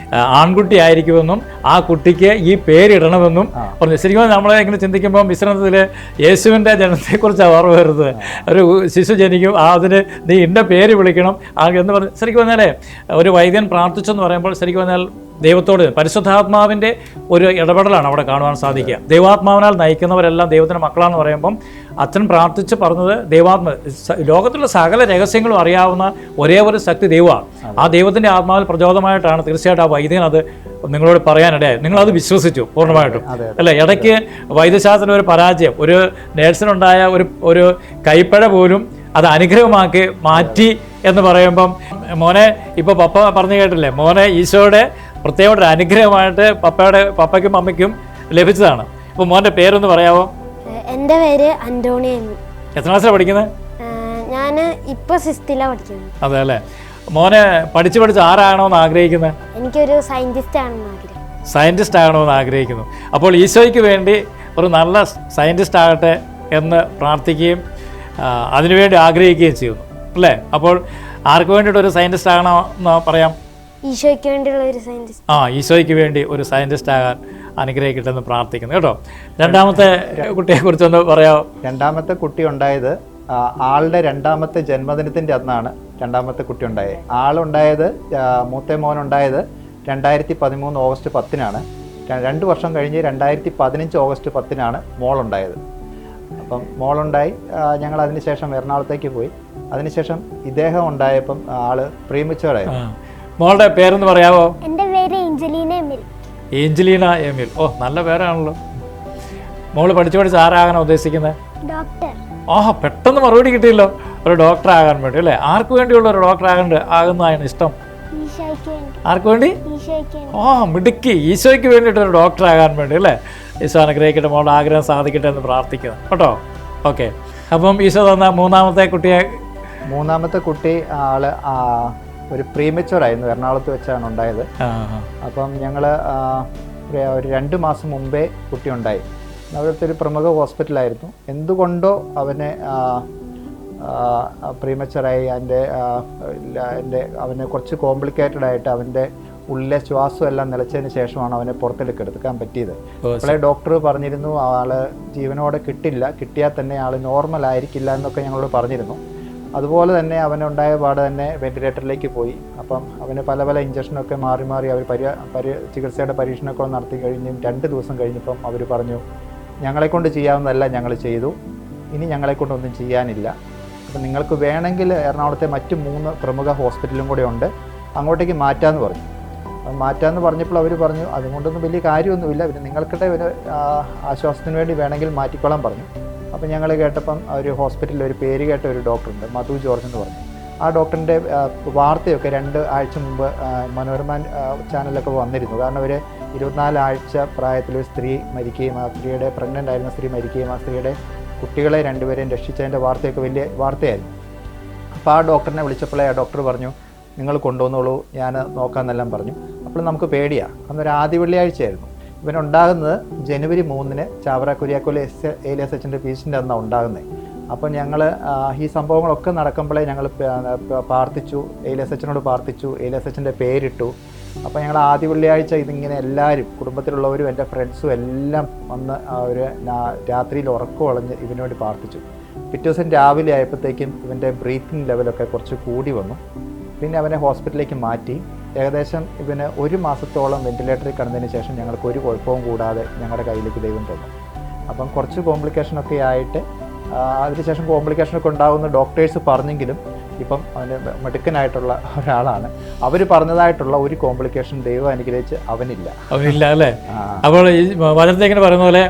S1: ആൺകുട്ടി ആയിരിക്കുമെന്നും ആ കുട്ടിക്ക് ഈ പേരിടണമെന്നും പറഞ്ഞു. ശരിക്കും നമ്മളെ ഇങ്ങനെ ചിന്തിക്കുമ്പോൾ വിശ്രമത്തിൽ യേശുവിൻ്റെ ജനനത്തെക്കുറിച്ചാണ് ഓർമ്മ വരുന്നത്. ഒരു ശിശു ജനിക്കും, അതിന് നീ ഇന്ന പേര് വിളിക്കണം എന്ന് പറഞ്ഞു. ശരിക്കും പറഞ്ഞാൽ ഒരു വൈദ്യൻ പ്രാർത്ഥിച്ചെന്ന് പറയുമ്പോൾ ശരിക്കും പറഞ്ഞാൽ ദൈവത്തോട് പരിശുദ്ധാത്മാവിൻ്റെ ഒരു ഇടപെടലാണ് അവിടെ കാണുവാൻ സാധിക്കുക. ദൈവാത്മാവിനാൽ നയിക്കുന്നവരെല്ലാം ദൈവത്തിൻ്റെ മക്കളാണെന്ന് പറയുമ്പം അച്ഛൻ പ്രാർത്ഥിച്ച് പറഞ്ഞത് ലോകത്തുള്ള സകല രഹസ്യങ്ങളും അറിയാവുന്ന ഒരേ ഒരു ശക്തി ദൈവമാണ്. ആ ദൈവത്തിൻ്റെ ആത്മാവിൽ പ്രചോദനമായിട്ടാണ് തീർച്ചയായിട്ടും ആ വൈദ്യൻ അത് നിങ്ങളോട് പറയാനിടയായി. നിങ്ങളത് വിശ്വസിച്ചു പൂർണ്ണമായിട്ടും അല്ലേ? ഇടയ്ക്ക് വൈദ്യശാസ്ത്രം ഒരു പരാജയം, ഒരു നേഴ്സിനുണ്ടായ ഒരു കൈപ്പഴ പോലും അത് അനുഗ്രഹമാക്കി മാറ്റി എന്ന് പറയുമ്പം മോനെ ഇപ്പോൾ പപ്പ പറഞ്ഞു കേട്ടില്ലേ, മോനെ ഈശോയുടെ പ്രത്യേക ഒരു അനുഗ്രഹമായിട്ട് പപ്പയ്ക്കും അമ്മയ്ക്കും ലഭിച്ചതാണ്. ഇപ്പോൾ മോൻ്റെ പേരൊന്ന് പറയാമോ?
S4: എൻ്റെ പേര് അന്റോണിയോ.
S1: എത്ര ക്ലാസ്സിലാണ് പഠിക്കുന്നത്?
S4: ഞാൻ ഇപ്പോൾ 6th പഠിക്കുന്നത്.
S1: അതെ അല്ലേ? മോനെ പഠിച്ച് ആരാകണമെന്ന് ആഗ്രഹിക്കുന്നത്?
S4: എനിക്കൊരു സയൻറ്റിസ്റ്റ് ആണെന്ന് ആഗ്രഹം.
S1: സയൻറ്റിസ്റ്റ് ആകണമെന്ന് ആഗ്രഹിക്കുന്നു. അപ്പോൾ ഈശോയ്ക്ക് വേണ്ടി ഒരു നല്ല സയൻറ്റിസ്റ്റ് ആകട്ടെ എന്ന് പ്രാർത്ഥിക്കുകയും അതിനുവേണ്ടി ആഗ്രഹിക്കുകയും ചെയ്യുന്നു അല്ലേ? അപ്പോൾ ആർക്ക് വേണ്ടിയിട്ട് ഒരു സയൻറ്റിസ്റ്റ് ആകണമെന്ന് പറയാം?
S4: ഈശോയ്ക്ക് വേണ്ടിയുള്ള ഒരു സയൻറ്റിസ്റ്റ്.
S1: ഈശോയ്ക്ക് വേണ്ടി ഒരു സയൻറ്റിസ്റ്റ് ആകാൻ അനുഗ്രഹിക്കട്ടെ എന്ന് പ്രാർത്ഥിക്കുന്നു കേട്ടോ. രണ്ടാമത്തെ കുട്ടിയെ കുറിച്ചൊന്ന് പറയാമോ?
S2: രണ്ടാമത്തെ കുട്ടി ഉണ്ടായത് ആളുടെ 2ാമത്തെ ജന്മദിനത്തിൻ്റെ അന്നാണ് രണ്ടാമത്തെ കുട്ടി ഉണ്ടായത്. ആളുണ്ടായത് മൂത്ത മോനുണ്ടായത് 2013 ഓഗസ്റ്റ് 10-നാണ്. 2 വർഷം കഴിഞ്ഞ് 2015 ഓഗസ്റ്റ് 10-നാണ് മോളുണ്ടായത്. അപ്പം മോളുണ്ടായി. ഞങ്ങൾ അതിനുശേഷം എറണാകുളത്തേക്ക് പോയി. അതിനുശേഷം ഇദ്ദേഹം ഉണ്ടായപ്പം ആള് പ്രീമച്ചുവറായിരുന്നു.
S1: മോളുടെ പേരൊന്ന് പറയാമോ?
S4: എൻ്റെ പേര് ഏഞ്ചലീന എമിൽ.
S1: ഏഞ്ചലീന എമിൽ. ഓ, നല്ല പേരാണല്ലോ. മോള് പഠിച്ച് ആരാകാനാണ് ഉദ്ദേശിക്കുന്നത്?
S4: ഡോക്ടർ.
S1: പെട്ടെന്ന് മറുപടി കിട്ടിയല്ലോ. ഒരു ഡോക്ടർ ആകാൻ വേണ്ടി അല്ലേ? ആർക്ക് വേണ്ടിയുള്ള ഒരു ഡോക്ടർ ആകുന്നതാണ് ഇഷ്ടം? ആർക്ക് വേണ്ടി? മിടുക്കി. ഈശോയ്ക്ക് വേണ്ടിയിട്ട് ഒരു ഡോക്ടർ ആകാൻ വേണ്ടി അല്ലേ? ഈശോ അനുഗ്രഹിക്കട്ടെ, മോളുടെ ആഗ്രഹം സാധിക്കട്ടെ എന്ന് പ്രാർത്ഥിക്കുന്നു കേട്ടോ. ഓക്കെ. അപ്പം ഈശോ തന്ന മൂന്നാമത്തെ കുട്ടി ആള് ഒരു പ്രീമച്ചുവറായിരുന്നു. എറണാകുളത്ത് വെച്ചാണ് ഉണ്ടായത്. അപ്പം ഞങ്ങൾ ഒരു 2 മാസം മുമ്പേ കുട്ടി ഉണ്ടായി. അവിടുത്തെ ഒരു പ്രമുഖ ഹോസ്പിറ്റലായിരുന്നു. എന്തുകൊണ്ടോ അവനെ പ്രീമച്ചുവറായി. അവന് കുറച്ച് കോംപ്ലിക്കേറ്റഡ് ആയിട്ട് അവൻ്റെ ഉള്ളിലെ ശ്വാസം എല്ലാം നിലച്ചതിന് ശേഷമാണ് അവനെ പുറത്തെടുക്കാൻ പറ്റിയത്. അപ്പോഴേ ഡോക്ടർ പറഞ്ഞിരുന്നു ആള് ജീവനോടെ കിട്ടിയാൽ തന്നെ ആൾ നോർമൽ ആയിരിക്കില്ല എന്നൊക്കെ ഞങ്ങളോട് പറഞ്ഞിരുന്നു. അതുപോലെ തന്നെ അവനുണ്ടായ പാടെ തന്നെ വെന്റിലേറ്ററിലേക്ക് പോയി. അപ്പം അവന് പല ഇഞ്ചക്ഷനൊക്കെ മാറി അവർ ചികിത്സയുടെ പരീക്ഷണമൊക്കെ നടത്തി കഴിഞ്ഞും 2 ദിവസം കഴിഞ്ഞപ്പം അവർ പറഞ്ഞു, ഞങ്ങളെക്കൊണ്ട് ചെയ്യാവുന്നതല്ല ഞങ്ങൾ ചെയ്തു, ഇനി ഞങ്ങളെക്കൊണ്ടൊന്നും ചെയ്യാനില്ല. അപ്പം നിങ്ങൾക്ക് വേണമെങ്കിൽ എറണാകുളത്തെ മറ്റ് 3 പ്രമുഖ ഹോസ്പിറ്റലും കൂടെ ഉണ്ട്, അങ്ങോട്ടേക്ക് മാറ്റാമെന്ന് പറഞ്ഞു. മാറ്റാമെന്ന് പറഞ്ഞപ്പോൾ അവർ പറഞ്ഞു അതുകൊണ്ടൊന്നും വലിയ കാര്യമൊന്നുമില്ല, പിന്നെ നിങ്ങൾക്കിടെ ഒരു ആശ്വാസത്തിന് വേണ്ടി വേണമെങ്കിൽ മാറ്റിക്കോളാൻ പറഞ്ഞു. അപ്പം ഞങ്ങൾ കേട്ടപ്പം ഒരു ഹോസ്പിറ്റലിൽ ഒരു പേര് കേട്ട ഒരു ഡോക്ടറുണ്ട്, മധു ജോർജ് എന്ന് പറഞ്ഞു. ആ ഡോക്ടറിൻ്റെ വാർത്തയൊക്കെ 2 ആഴ്ച മുമ്പ് മനോരമ ചാനലൊക്കെ വന്നിരുന്നു. കാരണം ഒരു 24 ആഴ്ച പ്രായത്തിൽ ഒരു സ്ത്രീ മരിക്കുകയും ആ സ്ത്രീയുടെ പ്രഗ്നൻ്റ് ആയിരുന്ന സ്ത്രീ മരിക്കുകയും ആ സ്ത്രീയുടെ കുട്ടികളെ 2 പേരെയും രക്ഷിച്ചതിൻ്റെ വാർത്തയൊക്കെ വലിയ വാർത്തയായിരുന്നു. അപ്പോൾ ആ ഡോക്ടറിനെ വിളിച്ചപ്പോഴേ ആ ഡോക്ടർ പറഞ്ഞു നിങ്ങൾ കൊണ്ടുവന്നോളൂ, ഞാൻ നോക്കാമെന്നെല്ലാം പറഞ്ഞു. അപ്പോൾ നമുക്ക് പേടിയാണ്. അന്നൊരു ആദ്യ വെള്ളിയാഴ്ചയായിരുന്നു. ഇവനുണ്ടാകുന്നത് ജനുവരി 3-ന് ചാവറ കുര്യാക്കോൽ ഏലിയാസ് അച്ഛൻ്റെ പീസിൻ്റെ അന്നാണ് ഉണ്ടാകുന്നത്. അപ്പോൾ ഞങ്ങൾ ഈ സംഭവങ്ങളൊക്കെ നടക്കുമ്പോഴേ ഞങ്ങൾ പ്രാർത്ഥിച്ചു, ഏലിയാസ് അച്ഛനോട് പ്രാർത്ഥിച്ചു, ഏലിയാസ് അച്ഛൻ്റെ പേരിട്ടു. അപ്പോൾ ഞങ്ങൾ ആദ്യ വെള്ളിയാഴ്ച ഇതിങ്ങനെ എല്ലാവരും കുടുംബത്തിലുള്ളവരും എൻ്റെ ഫ്രണ്ട്സും എല്ലാം വന്ന് ഒരു രാത്രിയിൽ ഉറക്കം ഒളഞ്ഞ് ഇതിനു വേണ്ടി പ്രാർത്ഥിച്ചു.
S2: പിറ്റേ ദിവസം രാവിലെ ആയപ്പോഴത്തേക്കും ഇവൻ്റെ ബ്രീത്തിങ് ലെവലൊക്കെ കുറച്ച് കൂടി വന്നു. പിന്നെ അവനെ ഹോസ്പിറ്റലിലേക്ക് മാറ്റി. ഏകദേശം ഇവന് 1 മാസത്തോളം വെന്റിലേറ്ററിൽ കിടന്നതിന് ശേഷം ഞങ്ങൾക്ക് ഒരു കുഴപ്പവും കൂടാതെ ഞങ്ങളുടെ കയ്യിലേക്ക് ദൈവം തന്നു. അപ്പം കുറച്ച് കോംപ്ലിക്കേഷനൊക്കെ ആയിട്ട് അതിനുശേഷം കോംപ്ലിക്കേഷനൊക്കെ ഉണ്ടാകുമെന്ന് ഡോക്ടേഴ്സ് പറഞ്ഞെങ്കിലും ഇപ്പം അവന് മിടുക്കനായിട്ടുള്ള ഒരാളാണ്. അവർ പറഞ്ഞതായിട്ടുള്ള ഒരു കോംപ്ലിക്കേഷൻ ദൈവം അനുഗ്രഹിച്ച് അവനില്ല
S1: അല്ലേ? അപ്പോൾ ഈ വചനത്തിൽ ഇങ്ങനെ പറയുന്ന പോലെ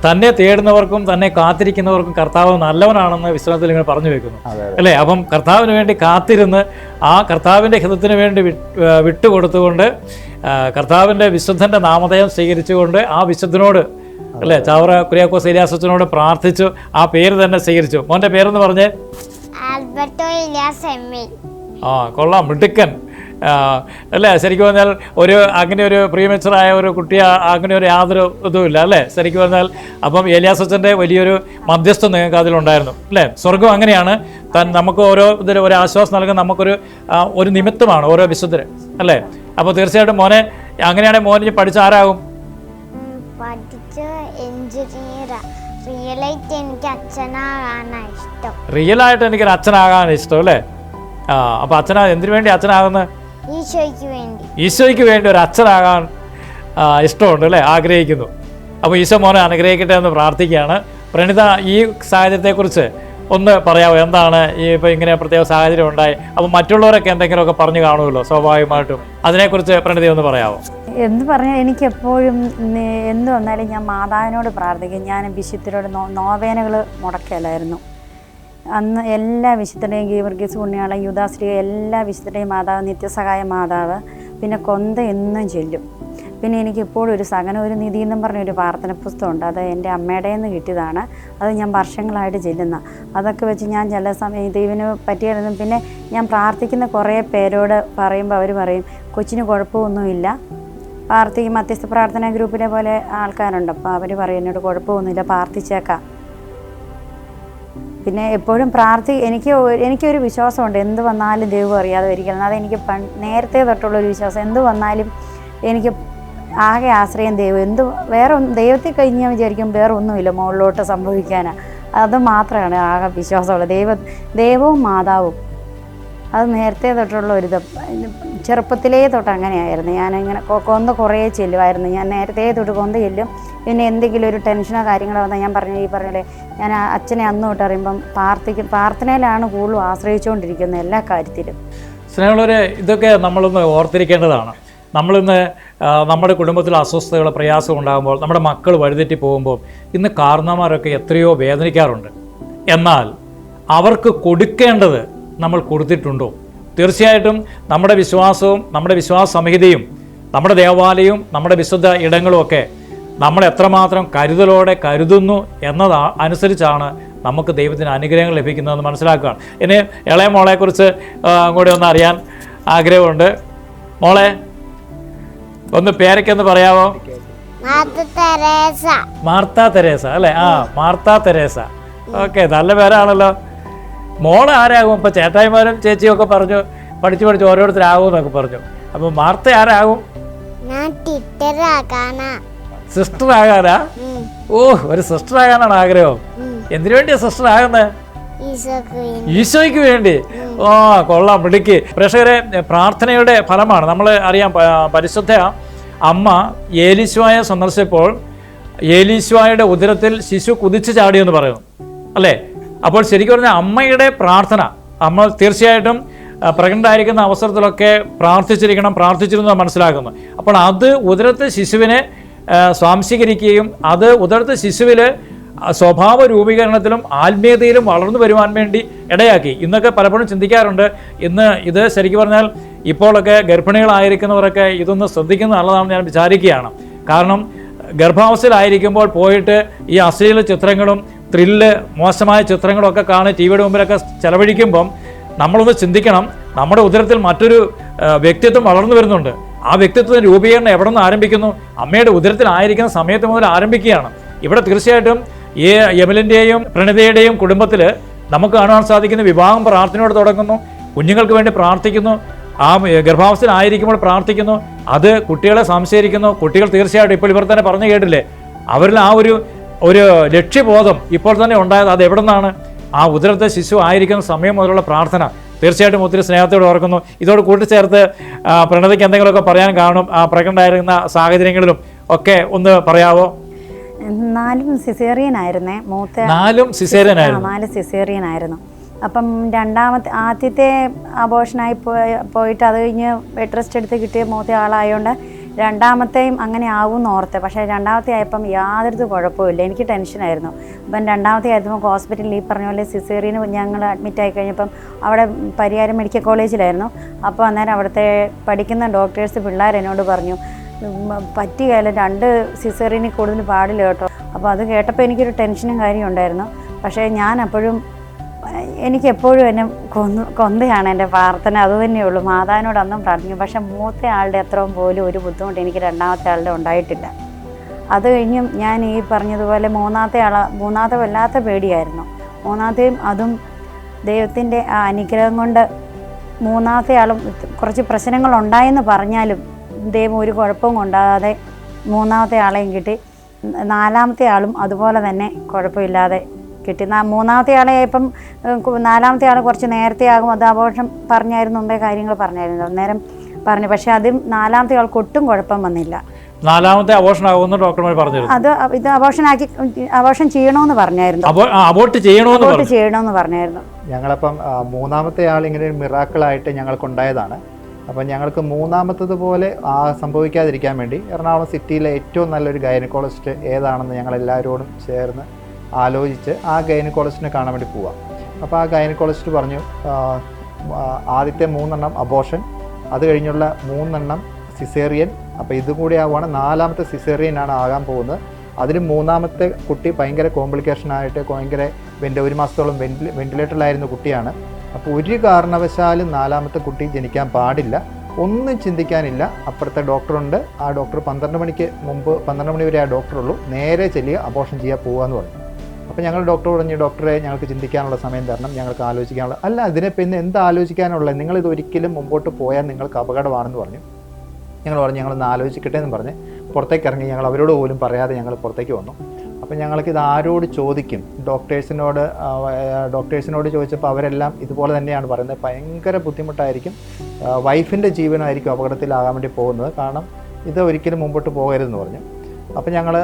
S1: തന്നെ തേടുന്നവർക്കും തന്നെ കാത്തിരിക്കുന്നവർക്കും കർത്താവ് നല്ലവനാണെന്ന് വിശ്വാസത്തിൽ ഇങ്ങനെ പറഞ്ഞു വെക്കുന്നു അല്ലേ? അപ്പം കർത്താവിന് വേണ്ടി കാത്തിരുന്ന് ആ കർത്താവിൻ്റെ ഹിതത്തിന് വേണ്ടി വിട്ടുകൊടുത്തുകൊണ്ട് കർത്താവിൻ്റെ വിശുദ്ധൻ്റെ നാമധേയം സ്വീകരിച്ചുകൊണ്ട് ആ വിശുദ്ധനോട് അല്ലേ ചാവറ കുര്യാക്കോസ് ഏലിയാസച്ചനോട് പ്രാർത്ഥിച്ചു. ആ പേര് തന്നെ സ്വീകരിച്ചു. മോൻ്റെ പേരെന്ന് പറഞ്ഞേ?
S4: ആൽബർട്ടോ ഇലിയാസ് എംഎൽ.
S1: കൊള്ളാം, മിടുക്കൻ അല്ലേ? ശരിക്കും പറഞ്ഞാൽ അങ്ങനെ ഒരു പ്രീമച്ചുറായ ഒരു കുട്ടിയെ അങ്ങനെ ഒരു യാതൊരു ഇതുമില്ല അല്ലേ? ശരിക്കും പറഞ്ഞാൽ അപ്പം ഏലിയാസച്ചൻ്റെ വലിയൊരു മധ്യസ്ഥം നിങ്ങൾക്ക് അതിലുണ്ടായിരുന്നു അല്ലേ? സ്വർഗം അങ്ങനെയാണ്, നമുക്ക് ഓരോ ഇതിൽ ഒരു ആശ്വാസം നൽകുന്ന നമുക്കൊരു നിമിത്തമാണ് ഓരോ വിശുദ്ധര് അല്ലേ? അപ്പോൾ തീർച്ചയായിട്ടും മോനെ അങ്ങനെയാണെങ്കിൽ മോനെ പഠിച്ച ആരാകും? റിയലായിട്ട് എനിക്കൊരു അച്ഛനാകാൻ ഇഷ്ടം അല്ലേ? അപ്പൊ അച്ഛനാ എന്തിനു വേണ്ടി അച്ഛനാകുന്നത്? ഈശോയ്ക്ക് വേണ്ടി ഒരു അച്ഛനാകാൻ ഇഷ്ടമുണ്ട് അല്ലേ? ആഗ്രഹിക്കുന്നു. അപ്പോൾ ഈശോ മോനെ അനുഗ്രഹിക്കട്ടെ എന്ന് പ്രാർത്ഥിക്കുകയാണ്. പ്രണിത, ഈ സാഹചര്യത്തെക്കുറിച്ച് ഒന്ന് പറയാമോ? എന്താണ് ഈ ഇപ്പോൾ ഇങ്ങനെ പ്രത്യേക സാഹചര്യം ഉണ്ടായി? അപ്പോൾ മറ്റുള്ളവരൊക്കെ എന്തെങ്കിലുമൊക്കെ പറഞ്ഞു കാണുമല്ലോ സ്വാഭാവികമായിട്ടും. അതിനെക്കുറിച്ച് പ്രണിത ഒന്ന് പറയാമോ?
S3: എന്ന് പറഞ്ഞാൽ എനിക്കെപ്പോഴും എന്ത് വന്നാലും ഞാൻ മാതാവിനോട് പ്രാർത്ഥിക്കും. ഞാൻ വിശുദ്ധരോട് നോവേനകൾ മുടക്കലായിരുന്നു. അന്ന് എല്ലാ വിശുദ്ധരുടെയും ഗീവർഗീസ് പുണ്യാള യുദാശ്രീ എല്ലാ വിശുദ്ധരുടെയും മാതാവ്, നിത്യസഹായ മാതാവ്, പിന്നെ കൊന്ത എന്നും ചൊല്ലും. പിന്നെ എനിക്ക് ഇപ്പോഴും ഒരു സഹനം ഒരു നിധി എന്നും പറഞ്ഞൊരു പ്രാർത്ഥന പുസ്തകമുണ്ട്. അത് എൻ്റെ അമ്മയുടെ നിന്ന് കിട്ടിയതാണ്. അത് ഞാൻ വർഷങ്ങളായിട്ട് ചെല്ലുന്ന. അതൊക്കെ വെച്ച് ഞാൻ ചില സമയം ദൈവന് പറ്റിയായിരുന്നു. പിന്നെ ഞാൻ പ്രാർത്ഥിക്കുന്ന കുറേ പേരോട് പറയുമ്പോൾ അവർ പറയും കൊച്ചിന് കുഴപ്പമൊന്നുമില്ല. മധ്യസ്ഥ പ്രാർത്ഥനാ ഗ്രൂപ്പിലെ പോലെ ആൾക്കാരുണ്ട്. അപ്പോൾ അവർ പറയും എന്നോട് കുഴപ്പമൊന്നുമില്ല, പ്രാർത്ഥിച്ചേക്കാം. പിന്നെ എപ്പോഴും എനിക്കൊരു വിശ്വാസമുണ്ട്, എന്ത് വന്നാലും ദൈവം അറിയാതെ ഒരിക്കലും. അതെനിക്ക് നേരത്തെ തൊട്ടുള്ളൊരു വിശ്വാസം. എന്ത് വന്നാലും എനിക്ക് ആകെ ആശ്രയം ദൈവം. ദൈവത്തിൽ കഴിഞ്ഞ് ഞാൻ വിചാരിക്കും വേറെ ഒന്നുമില്ല മുകളിലോട്ട് സംഭവിക്കാനാണ്. അത് മാത്രമാണ് ആകെ വിശ്വാസമുള്ളത്. ദൈവവും മാതാവും. അത് നേരത്തെ തൊട്ടുള്ള ഒരു ചെറുപ്പത്തിലേ തൊട്ട് അങ്ങനെയായിരുന്നു. ഞാനിങ്ങനെ കൊന്ത കുറേ ചെല്ലുമായിരുന്നു. ഞാൻ നേരത്തെ തൊട്ട് കൊന്ത ചെല്ലും. പിന്നെ എന്തെങ്കിലും ഒരു ടെൻഷനോ കാര്യങ്ങളോ വന്നാൽ ഞാൻ പറഞ്ഞില്ലേ ഞാൻ അച്ഛനെ അന്ന് തൊട്ട് അറിയുമ്പം പ്രാർത്ഥനയിലാണ് കൂടുതലും ആശ്രയിച്ചുകൊണ്ടിരിക്കുന്നത് എല്ലാ കാര്യത്തിലും.
S1: സ്നേഹമുള്ളവരെ, ഇതൊക്കെ നമ്മളൊന്ന് ഓർത്തിരിക്കേണ്ടതാണ്. നമ്മളിന്ന് നമ്മുടെ കുടുംബത്തിൽ അസ്വസ്ഥതകൾ പ്രയാസം ഉണ്ടാകുമ്പോൾ, നമ്മുടെ മക്കൾ വഴിതെറ്റി പോകുമ്പോൾ ഇന്ന് കാരണവന്മാരൊക്കെ എത്രയോ വേദനിക്കാറുണ്ട്. എന്നാൽ അവർക്ക് കൊടുക്കേണ്ടത് നമ്മൾ കൊടുത്തിട്ടുണ്ടോ? തീർച്ചയായിട്ടും നമ്മുടെ വിശ്വാസവും നമ്മുടെ വിശ്വാസ സംഹിതയും നമ്മുടെ ദേവാലയവും നമ്മുടെ വിശുദ്ധ ഇടങ്ങളുമൊക്കെ നമ്മൾ എത്രമാത്രം കരുതലോടെ കരുതുന്നു അനുസരിച്ചാണ് നമുക്ക് ദൈവത്തിന് അനുഗ്രഹങ്ങൾ ലഭിക്കുന്നതെന്ന് മനസ്സിലാക്കുകയാണ്. ഇനി ഇളയ മോളെക്കുറിച്ച് കൂടി ഒന്ന് അറിയാൻ ആഗ്രഹമുണ്ട്. മോളെ ഒന്ന് പേരൊക്കെ പറയാവോ? മാർത്ത തെരേസ അല്ലേ? Martha Teresa. ഓക്കെ, നല്ല പേരാണല്ലോ. മോള് ആരാകും? ഇപ്പം ചേട്ടായിമാരും ചേച്ചിയും ഒക്കെ പറഞ്ഞു പഠിച്ച് ഓരോരുത്തരാകും എന്നൊക്കെ പറഞ്ഞു. അപ്പം മാർത്ത ആരാകും? സിസ്റ്റർ ആകാനാ? ഒരു സിസ്റ്റർ ആകാനാണ് ആഗ്രഹം. എന്തിനു വേണ്ടിയാ സിസ്റ്റർ ആകുന്നത്? ഈശോയ്ക്ക് വേണ്ടി. കൊള്ളാം, മിടുക്കി. പ്രേക്ഷകരെ, പ്രാർത്ഥനയുടെ ഫലമാണ്. നമ്മൾ അറിയാം, പരിശുദ്ധ അമ്മ ഏലീശോയെ സന്ദർശിച്ചപ്പോൾ ഏലീശോയുടെ ഉദരത്തിൽ ശിശു കുതിച്ചു ചാടിയെന്ന് പറയുന്നു അല്ലേ? അപ്പോൾ ശരിക്കും പറഞ്ഞാൽ അമ്മയുടെ പ്രാർത്ഥന, അമ്മ തീർച്ചയായിട്ടും പ്രഗ്നൻ്റ് ആയിരിക്കുന്ന അവസരത്തിലൊക്കെ പ്രാർത്ഥിച്ചിരുന്നു മനസ്സിലാക്കുന്നു. അപ്പോൾ അത് ഉദരത്തെ ശിശുവിനെ സ്വാംശീകരിക്കുകയും അത് ഉദരത്തെ ശിശുവിൽ സ്വഭാവ രൂപീകരണത്തിലും ആത്മീയതയിലും വളർന്നു വരുവാൻ വേണ്ടി ഇടയാക്കി. ഇന്നൊക്കെ പലപ്പോഴും ചിന്തിക്കാറുണ്ട്, ഇന്ന് ഇത് ശരിക്കും പറഞ്ഞാൽ ഇപ്പോഴൊക്കെ ഗർഭിണികളായിരിക്കുന്നവരൊക്കെ ഇതൊന്ന് ശ്രദ്ധിക്കുന്നത് നല്ലതാണെന്ന് ഞാൻ വിചാരിക്കുകയാണ്. കാരണം ഗർഭാവസ്ഥയിലായിരിക്കുമ്പോൾ പോയിട്ട് ഈ അശ്ലീല ചിത്രങ്ങളും മോശമായ ചിത്രങ്ങളൊക്കെ കാണി ടി വിയുടെ മുമ്പിലൊക്കെ ചെലവഴിക്കുമ്പം നമ്മളൊന്ന് ചിന്തിക്കണം, നമ്മുടെ ഉദരത്തിൽ മറ്റൊരു വ്യക്തിത്വം വളർന്നു വരുന്നുണ്ട്. ആ വ്യക്തിത്വത്തിൻ്റെ രൂപീകരണം എവിടെ നിന്ന് ആരംഭിക്കുന്നു? അമ്മയുടെ ഉദരത്തിലായിരിക്കുന്ന സമയത്ത് മുതൽ ആരംഭിക്കുകയാണ്. ഇവിടെ തീർച്ചയായിട്ടും ഈ യമിലിൻ്റെയും പ്രണിതയുടെയും കുടുംബത്തിൽ നമുക്ക് കാണുവാൻ സാധിക്കുന്ന വിവാഹം പ്രാർത്ഥനയോടെ തുടങ്ങുന്നു, കുഞ്ഞുങ്ങൾക്ക് വേണ്ടി പ്രാർത്ഥിക്കുന്നു, ആ ഗർഭാവസ്ഥയിലായിരിക്കുമ്പോൾ പ്രാർത്ഥിക്കുന്നു, അത് കുട്ടികളെ സംശയിക്കുന്നു. കുട്ടികൾ തീർച്ചയായിട്ടും ഇപ്പോൾ ഇവർ തന്നെ പറഞ്ഞു കേട്ടില്ലേ, അവരിൽ ആ ഒരു ഒരു ലക്ഷ്യബോധം ഇപ്പോൾ തന്നെ ഉണ്ടായത് അത് എവിടെ നിന്നാണ്? ആ ഉദരത്തെ ശിശു ആയിരിക്കുന്ന സമയം മുതലുള്ള പ്രാർത്ഥന. തീർച്ചയായിട്ടും ഒത്തിരി സ്നേഹത്തോടെ ഓർക്കുന്നു. ഇതോട് കൂട്ടിച്ചേർത്ത് പ്രണതിക്ക് എന്തെങ്കിലുമൊക്കെ പറയാൻ കാണും, പ്രഗ്നൻ്റ് ആയിരുന്ന സാഹചര്യങ്ങളിലും ഒക്കെ ഒന്ന് പറയാവോ?
S3: 4 സിസേറിയൻ ആയിരുന്നേ.
S1: 4 സിസേറിയൻ ആയിരുന്നു.
S3: 4 സിസേറിയൻ ആയിരുന്നു. അപ്പം ആദ്യത്തെ അബോഷനായി പോയിട്ട് അത് കഴിഞ്ഞ് ബെഡ് റെസ്റ്റ് എടുത്ത് കിട്ടിയ മൂത്ത ആളായതുകൊണ്ട് രണ്ടാമത്തെയും അങ്ങനെ ആവുമെന്ന് ഓർത്ത്. പക്ഷേ രണ്ടാമത്തെ ആയപ്പം യാതൊരു കുഴപ്പമില്ല, എനിക്ക് ടെൻഷനായിരുന്നു. അപ്പം രണ്ടാമത്തെ ആയപ്പോൾ ഹോസ്പിറ്റലിൽ ഈ പറഞ്ഞ പോലെ സിസേറിയന് ഞങ്ങൾ അഡ്മിറ്റ് ആയി കഴിഞ്ഞപ്പം അവിടെ പരിയാരം മെഡിക്കൽ കോളേജിലായിരുന്നു. അപ്പോൾ അന്നേരം അവിടുത്തെ പഠിക്കുന്ന ഡോക്ടേഴ്സ് പിള്ളേർ എന്നോട് പറഞ്ഞു, പറ്റുകയില്ല, 2 സിസേറിയന് കൂടുതൽ പാടില്ല കേട്ടോ. അപ്പോൾ അത് കേട്ടപ്പോൾ എനിക്കൊരു ടെൻഷനും കാര്യം ഉണ്ടായിരുന്നു. പക്ഷേ ഞാൻ അപ്പോഴും എനിക്കെപ്പോഴും എന്നെ കൊന്തയാണ് എൻ്റെ പ്രാർത്ഥന, അതുതന്നെയുള്ളൂ. മാതാവിനോട് അന്നും പ്രാർത്ഥിക്കും. പക്ഷേ മൂത്ത ആളുടെ അത്രയും പോലും ഒരു ബുദ്ധിമുട്ട് എനിക്ക് രണ്ടാമത്തെ ആളുടെ ഉണ്ടായിട്ടില്ല. അത് കഴിഞ്ഞും ഞാൻ ഈ പറഞ്ഞതുപോലെ മൂന്നാമത്തെ വല്ലാത്ത പേടിയായിരുന്നു. മൂന്നാമത്തെയും അതും ദൈവത്തിൻ്റെ ആ അനുഗ്രഹം കൊണ്ട് മൂന്നാമത്തെ ആളും കുറച്ച് പ്രശ്നങ്ങളുണ്ടായെന്ന് പറഞ്ഞാലും ദൈവം ഒരു കുഴപ്പവും ഉണ്ടാകാതെ മൂന്നാമത്തെ ആളെയും കിട്ടി. 4ാമത്തെ ആളും അതുപോലെ തന്നെ കുഴപ്പമില്ലാതെ കിട്ടി. 3ാമത്തെ ആളെ ഇപ്പം 4ാമത്തെ ആൾ കുറച്ച് നേരത്തെ ആകും, അത് അബോർഷൻ പറഞ്ഞായിരുന്നു, മുമ്പേ കാര്യങ്ങൾ പറഞ്ഞായിരുന്നു, അന്നേരം പറഞ്ഞു. പക്ഷേ അതും 4ാമത്തെ ആൾക്ക് ഒട്ടും കുഴപ്പം വന്നില്ല.
S1: 4ാമത്തെ അബോർഷൻ ആകുമെന്ന് ഡോക്ടർമാർ പറഞ്ഞിരുന്നു.
S3: അത് ഇത് അബോർഷൻ ചെയ്യണമെന്ന് പറഞ്ഞായിരുന്നു,
S1: അബോർട്ട് ചെയ്യണമെന്ന്
S3: പറഞ്ഞായിരുന്നു.
S2: ഞങ്ങളപ്പം 3ാമത്തെ ആൾ ഇങ്ങനെ ഒരു മിറാക്കിളായിട്ട് ഞങ്ങൾക്കുണ്ടായതാണ്. അപ്പം ഞങ്ങൾക്ക് 3ാമത്തതുപോലെ സംഭവിക്കാതിരിക്കാൻ വേണ്ടി എറണാകുളം സിറ്റിയിലെ ഏറ്റവും നല്ലൊരു ഗൈനക്കോളജിസ്റ്റ് ഏതാണെന്ന് ഞങ്ങളെല്ലാവരോടും ചേർന്ന് ആലോചിച്ച് ആ ഗൈനക്കോളജിസ്റ്റിനെ കാണാൻ വേണ്ടി പോവാം. അപ്പോൾ ആ ഗൈനക്കോളജിസ്റ്റ് പറഞ്ഞു, ആദ്യത്തെ 3 അബോർഷൻ, അത് കഴിഞ്ഞുള്ള 3 സിസേറിയൻ, അപ്പോൾ ഇതുകൂടി ആവുകയാണ് 4ാമത്തെ സിസേറിയനാണ് ആകാൻ പോകുന്നത്. അതിന് 3ാമത്തെ കുട്ടി ഭയങ്കര കോംപ്ലിക്കേഷനായിട്ട് ഭയങ്കര 1 മാസത്തോളം വെന്റിലേറ്ററിലായിരുന്ന കുട്ടിയാണ്. അപ്പോൾ ഒരു കാരണവശാലും 4ാമത്തെ കുട്ടി ജനിക്കാൻ പാടില്ല, ഒന്നും ചിന്തിക്കാനില്ല. അപ്പുറത്തെ ഡോക്ടറുണ്ട്, ആ ഡോക്ടർ 12 മണി വരെ ആ ഡോക്ടറുള്ളൂ, നേരെ ചെല്ലുക, അബോർഷൻ ചെയ്യാൻ പോകാമെന്ന് പറഞ്ഞു. അപ്പോൾ ഞങ്ങൾ ഡോക്ടർ പറഞ്ഞു, ഡോക്ടറെ ഞങ്ങൾക്ക് ചിന്തിക്കാനുള്ള സമയം തരണം, ഞങ്ങൾക്ക് ആലോചിക്കാനുള്ള. അല്ല, ഇതിനെ പിന്നെ എന്ത് ആലോചിക്കാനുള്ളത്, നിങ്ങളിത് ഒരിക്കലും മുമ്പോട്ട് പോയാൽ നിങ്ങൾക്ക് അപകടമാണെന്ന് പറഞ്ഞു. ഞങ്ങൾ പറഞ്ഞു ഞങ്ങളൊന്ന് ആലോചിക്കട്ടെ എന്ന് പറഞ്ഞ് പുറത്തേക്ക് ഇറങ്ങി. ഞങ്ങൾ അവരോട് പോലും പറയാതെ ഞങ്ങൾ പുറത്തേക്ക് വന്നു. അപ്പോൾ ഞങ്ങൾക്കിത് ആരോട് ചോദിക്കും? ഡോക്ടേഴ്സിനോട് ചോദിച്ചപ്പോൾ അവരെല്ലാം ഇതുപോലെ തന്നെയാണ് പറയുന്നത്, ഭയങ്കര ബുദ്ധിമുട്ടായിരിക്കും, വൈഫിൻ്റെ ജീവനായിരിക്കും അപകടത്തിലാകാൻ വേണ്ടി പോകുന്നത്, കാരണം ഇത് ഒരിക്കലും മുമ്പോട്ട് പോകരുതെന്ന് പറഞ്ഞു. അപ്പോൾ ഞങ്ങൾ